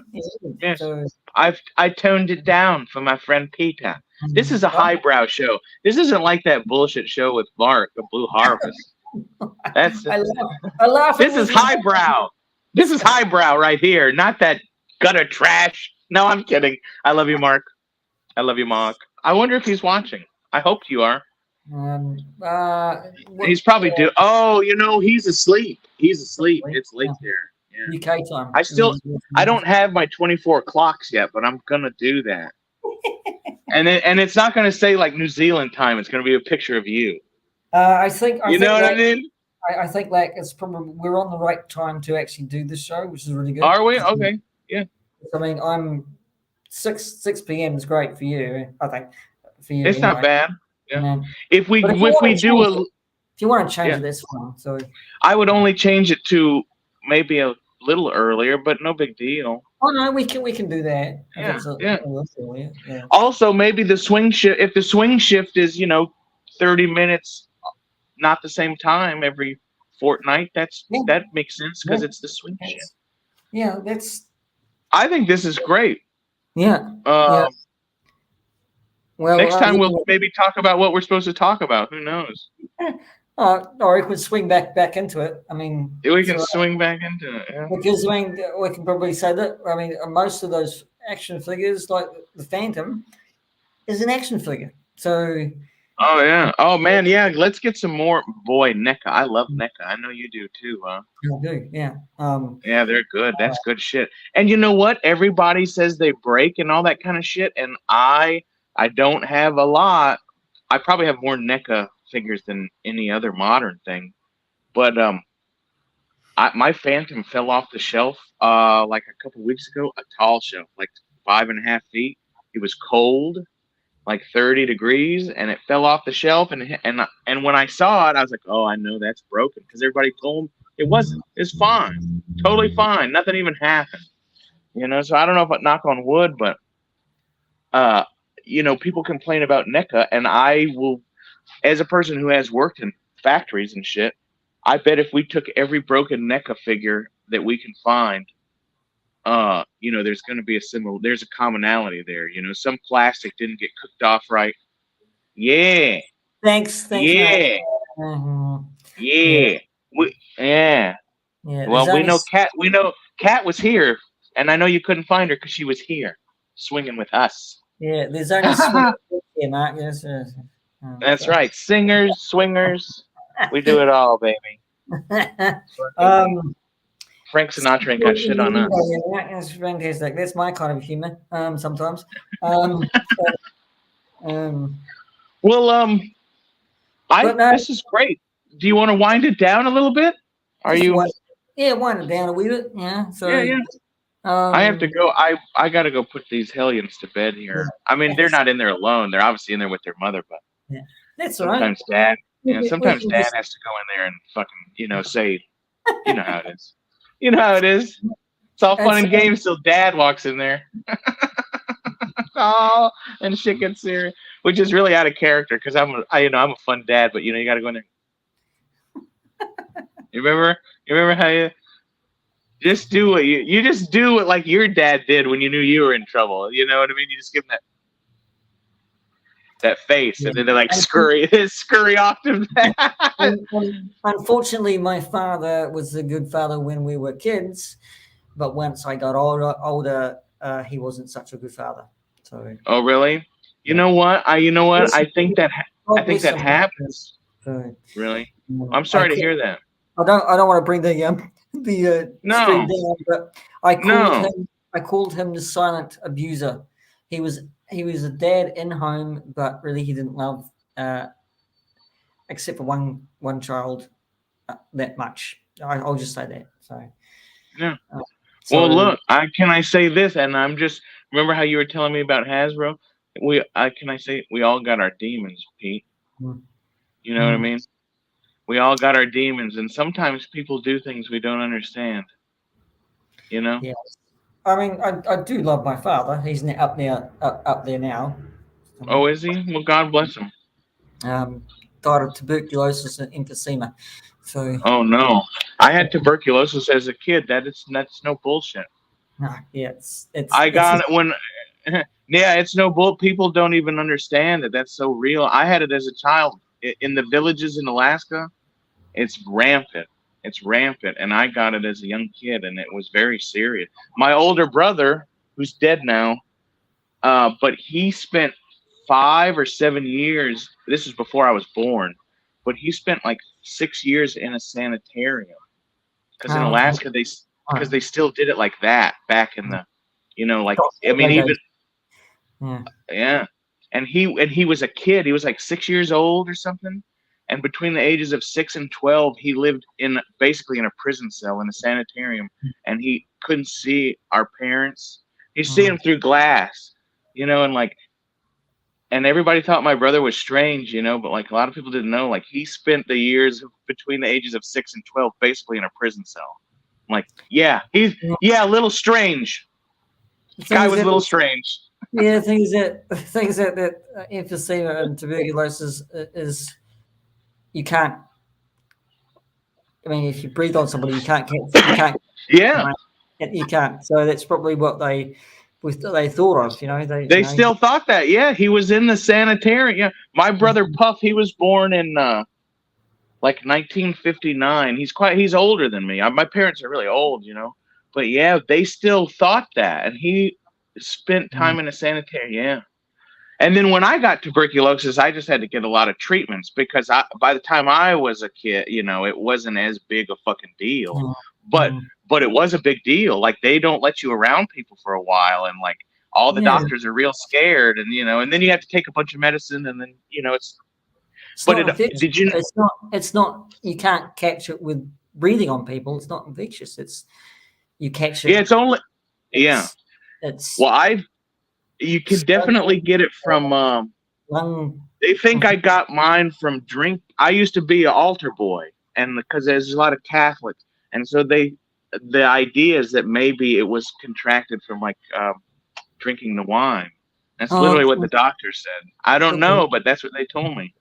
Yes. So, I toned it down for my friend Peter. This is a highbrow show. This isn't like that bullshit show with Mark, the Blue Harvest. That's I laugh. This is highbrow. This is highbrow right here, not that gutter trash. No, I'm kidding. I love you, Mark. I love you, Mark. I wonder if he's watching. I hope you are. He's probably Oh, he's asleep. He's asleep. It's late there. Yeah. UK time. I don't have my 24 clocks yet, but I'm gonna do that. and it's not gonna say like New Zealand time. It's gonna be a picture of you. I think. You know what I mean? I think like it's probably we're on the right time to actually do this show, which is really good. Are we? Okay. Yeah. I mean, I'm 6 p.m. is great for you. I think for you. It's not bad. Yeah. If we do if you want to change it, that's fine. So I would only change it to maybe a little earlier, but no big deal. Oh no, we can do that. Yeah. Also, maybe the swing shift. If the swing shift is 30 minutes, not the same time every fortnight, that makes sense because it's the swing shift. Yeah, I think this is great. Yeah. Well, next time we'll maybe talk about what we're supposed to talk about. Who knows? Or we could swing back into it. I mean, we can swing back into it. Yeah. Because I mean, we can probably say that. I mean, most of those action figures, like the Phantom, is an action figure. So. Oh yeah. Oh man, yeah. Let's get some more. Boy, NECA. I love NECA. I know you do too, huh? I do. Yeah. Yeah, they're good. That's good shit. And you know what? Everybody says they break and all that kind of shit, and I don't have a lot. I probably have more NECA figures than any other modern thing, but my Phantom fell off the shelf like a couple weeks ago. A tall shelf, like 5.5 feet. It was cold, like 30 degrees, and it fell off the shelf. And when I saw it, I was like, oh, I know that's broken because everybody told me it wasn't. It's fine, totally fine. Nothing even happened. So I don't know if I knock on wood, but people complain about NECA, and I will, as a person who has worked in factories and shit, I bet if we took every broken NECA figure that we can find, there's going to be there's a commonality there. Some plastic didn't get cooked off right. Yeah. Thanks. Yeah. Mm-hmm. Yeah. Yeah. Well, we know Kat was here, and I know you couldn't find her because she was here swinging with us. Yeah, there's only swingers here, Mark. Yes, that's right. Singers, swingers, we do it all, baby. Frank Sinatra ain't got shit on us. That's fantastic. That's my kind of humor. Sometimes. This is great. Do you want to wind it down a little bit? Are you? Wind it down a wee bit. Yeah. So. Yeah. I have to go. I got to go put these hellions to bed here. I mean, they're not in there alone. They're obviously in there with their mother, but that's sometimes right. Sometimes Dad has to go in there and fucking, say, you know how it is. You know how it is. It's all fun and games till Dad walks in there. Oh, and shit gets serious, which is really out of character because I'm a fun dad, but you got to go in there. You remember how you just do what you just do what like your dad did when you knew you were in trouble. You know what I mean? You just give them that face, and then they like scurry off to that. Unfortunately, my father was a good father when we were kids, but once I got older, he wasn't such a good father. So. Oh really? You know what? I think that happens. So, really? I'm sorry to hear that. I don't want to bring the the stream No, down, but I called no. him. I called him the silent abuser. He was a dad in home, but really he didn't love, except for one child, that much. I'll just say that. So, Yeah. uh, Well, so look, I say this, and I'm just remember how you were telling me about Hasbro. I say we all got our demons, Pete. mm, You know what I mm, mean? We all got our demons, and sometimes people do things we don't understand. You know? yeah. I mean, I do love my father. He's up there now. Oh, is he? Well, God bless him. Um, died of tuberculosis and emphysema. So, Oh no, I had tuberculosis as a kid. That's no bullshit. no, yeah, I got it when. Yeah, it's no bull. People don't even understand it. That's so real. I had it as a child in the villages in Alaska. It's rampant. It's rampant, and I got it as a young kid, and it was very serious. My older brother, who's dead now, but he spent 5 or 7 years. This is before I was born, but he spent like 6 years in a sanitarium because in oh, okay. Alaska All because right. they still did it like that back in the, like I mean Holiday even days. Yeah. yeah, and he was a kid. He was like 6 years old or something, and between the ages of 6 and 12, he lived in basically in a prison cell in a sanitarium, and he couldn't see our parents. He see them Mm. through glass, and like and everybody thought my brother was strange, but like a lot of people didn't know. Like he spent the years between the ages of 6 and 12 basically in a prison cell. I'm like, Yeah. a little strange. The thing Guy is was a that little strange. emphysema and tuberculosis is you can't. I mean, if you breathe on somebody, you can't get you can't Yeah, you can't. So that's probably what they thought of. they still thought that. Yeah, he was in the sanitarium. Yeah, my brother Puff, he was born in like 1959. He's older than me. My parents are really old. But yeah, they still thought that, and he spent Mm, time in a sanitarium. Yeah. And then when I got tuberculosis, I just had to get a lot of treatments because by the time I was a kid, it wasn't as big a fucking deal. mm, But mm. but it was a big deal. Like they don't let you around people for a while, and like all the Yeah, doctors are real scared, and then you have to take a bunch of medicine, and then it's. it's But not infectious. did you? It's not. It's not. You can't catch it with breathing on people. It's not infectious. It's you catch Yeah, it. it's only. Yeah. It's it's Well, you can definitely smoking, get it from. lung They think I infection. got mine from drink. I used to be an altar boy, and because there's a lot of Catholics, and so the idea is that maybe it was contracted from like drinking the wine. That's Oh, literally what the doctor said. I don't could be. know, but that's what they told me.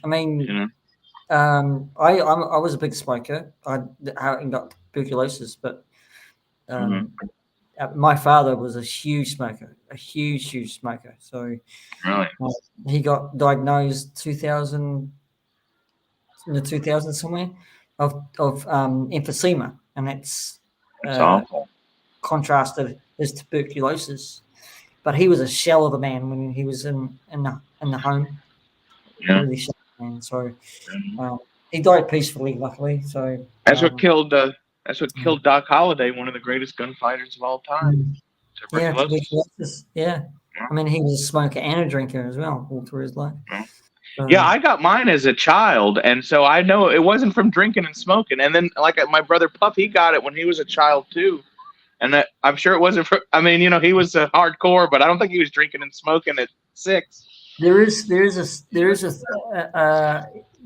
I You mean, know. I was a big smoker. I hadn't got tuberculosis, but Hmm. um, my father was a huge smoker, a huge smoker. So Really, uh, he got diagnosed in the 2000s somewhere of emphysema, and that's it's uh, awful. contrasted his tuberculosis. But he was a shell of a man when he was in the home, Yeah, really shell of a man. So um, he died peacefully, luckily. So that's what killed. That's what mm, killed Doc Holliday, one of the greatest gunfighters of all time. mm, yeah, Tuberculosis. tuberculosis. Yeah, Yeah. I mean he was a smoker and a drinker as well all through his life. Yeah. Yeah, So I got mine as a child, and so I know it wasn't from drinking and smoking. And then, like my brother Puff, he got it when he was a child too, and I'm sure it wasn't for. I mean, he was a hardcore, but I don't think he was drinking and smoking at 6.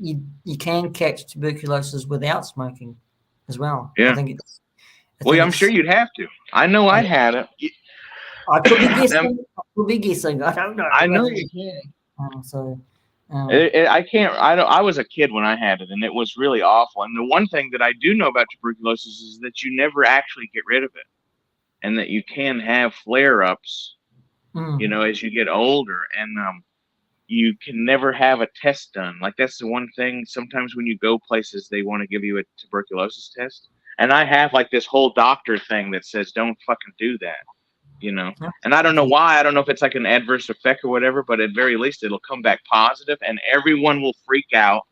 you can catch tuberculosis without smoking as well. I Yeah. think it's I Well, think yeah, I'm sure it's you'd have to. I know I had it. I could be Um, guessing. I could be guessing. I don't know. I But, know you can. so um, I can't. I don't. I was a kid when I had it, and it was really awful. And the one thing that I do know about tuberculosis is that you never actually get rid of it, and that you can have flare ups. mm, As you get older, and you can never have a test done. Like that's the one thing. Sometimes when you go places, they want to give you a tuberculosis test, and I have like this whole doctor thing that says don't fucking do that. yeah, And I don't know okay. why. I don't know if it's like an adverse effect or whatever, but at very least it'll come back positive, and everyone will freak out.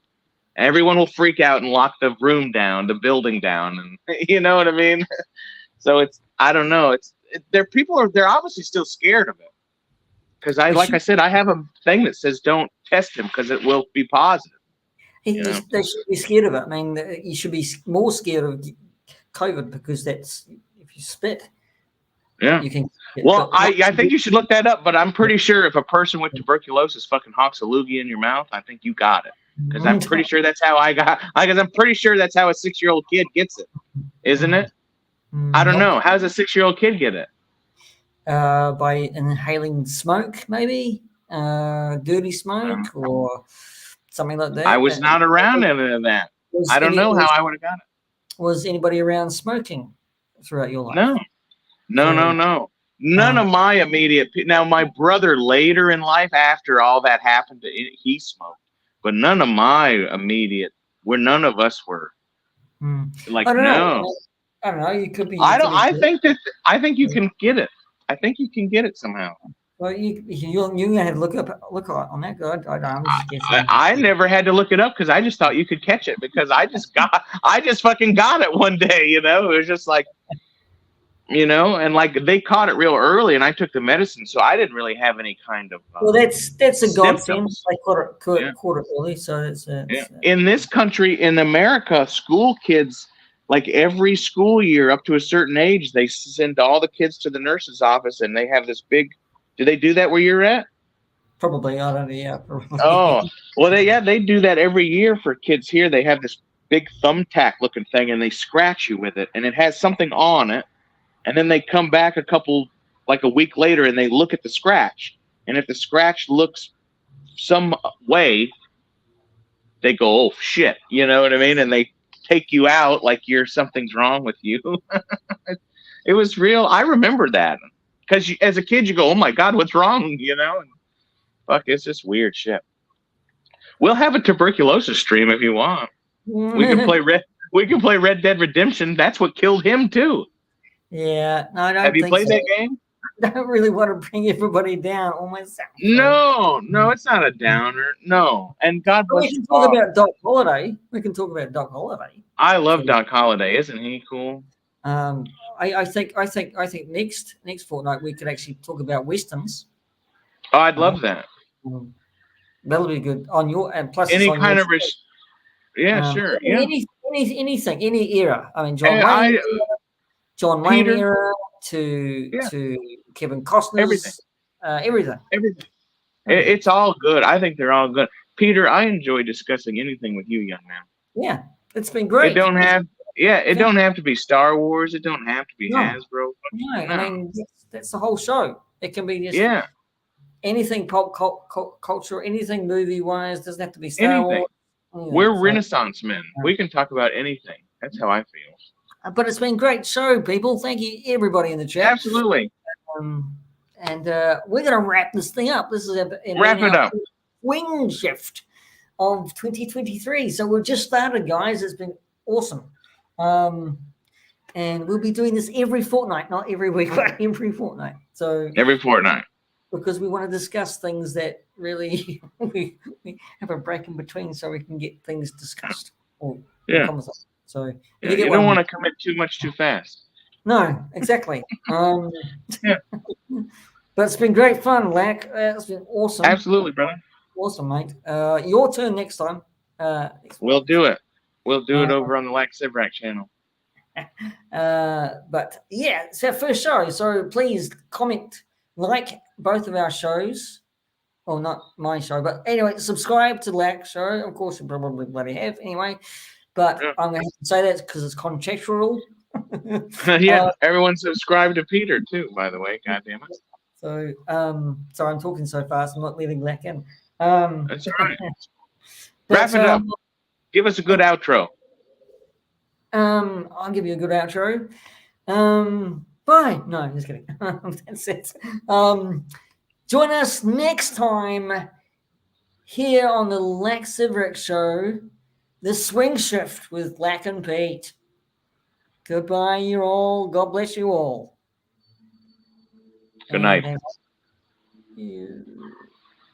everyone will freak out and lock the room down, the building down, and you know what I mean. So I don't know. They're obviously still scared of it because like I said, I have a thing that says don't test him because it will be positive. They should be scared of it. I mean, you should be more scared of COVID because that's if you spit. Yeah. You can. Well, I think you should look that up, but I'm pretty sure if a person with tuberculosis fucking hawks a loogie in your mouth, I think you got it. Because I'm pretty sure that's how because I'm pretty sure that's how a 6-year-old kid gets it, isn't it? I don't know. How does a 6-year-old kid get it? By inhaling smoke, maybe dirty smoke or something like that. I was not around any of that. I don't know how I would have got it. Was anybody around smoking throughout your life? No. None of my immediate. Now, my brother later in life, after all that happened, he smoked, but none of my immediate. None of us were. Like, I don't no. know. I don't know. You could be. I think you can get it. I think you can get it somehow. Well, you had to look on that. Good. I never had to look it up because I just thought you could catch it because I just fucking got it one day. You know, it was just like. And like they caught it real early, and I took the medicine, so I didn't really have any kind of. Well, that's a godsend. They caught it early, so it's. In this country, in America, school kids, like every school year up to a certain age, they send all the kids to the nurse's office, and they have this big. Do they do that where you're at? Probably, I don't know. Yeah. Probably. Oh well, they do that every year for kids here. They have this big thumbtack looking thing, and they scratch you with it, and it has something on it. And then they come back a week later, and they look at the scratch. And if the scratch looks some way, they go, "Oh shit," you know what I mean? And they take you out like something's wrong with you. It was real. I remember that because as a kid, you go, "Oh my god, what's wrong?" You know? And fuck, it's just weird shit. We'll have a tuberculosis stream if you want. We can play Red Dead Redemption. That's what killed him too. Yeah, no, I don't. Have you played that game? I don't really want to bring everybody down on myself. No, it's not a downer. No, and God bless. We can talk about Doc Holliday. I love Doc Holliday. Isn't he cool? I think next fortnight we could actually talk about westerns. Oh, I'd love that. That'll be good on your and plus any kind of sure. Yeah. Anything, any era. I mean, John Wayne era to Kevin Costner's everything. It's all good. I think they're all good. Peter, I enjoy discussing anything with you, young man. Yeah, it's been great. It don't have to be Star Wars. It don't have to be Hasbro. No, I mean that's the whole show. It can be just anything pop culture, anything movie wise. Doesn't have to be Star Wars. We're Renaissance men. We can talk about anything. That's how I feel. But it's been a great show, people. Thank you, everybody in the chat. Absolutely. And we're going to wrap this thing up. This is wrap it up. Swing shift of 2023. So we've just started, guys. It's been awesome. And we'll be doing this every fortnight, not every week, but every fortnight. So every fortnight. Because we want to discuss things that really we have a break in between so we can get things discussed. So you don't want to commit too much too fast. No, exactly. But it's been great fun, Lak. It's been awesome. Absolutely, brother. Awesome, mate. Your turn next time. We'll do it. We'll do it over on the Lak Sivrak channel. But yeah, it's our first show. So please comment, like both of our shows. Well, not my show, but anyway, subscribe to Lak's show. Of course, you probably bloody have anyway. But I'm going to have to say that because it's contractual. Everyone subscribe to Peter too, by the way. God damn it. So, sorry, I'm talking so fast. I'm not letting Lak in. That's all right. Wrap it up. Give us a good outro. I'll give you a good outro. Bye. No, just kidding. That's it. Join us next time here on the Lak Sivrak Show. The Swing Shift with Lak and Pete. Goodbye, you all. God bless you all. Good night.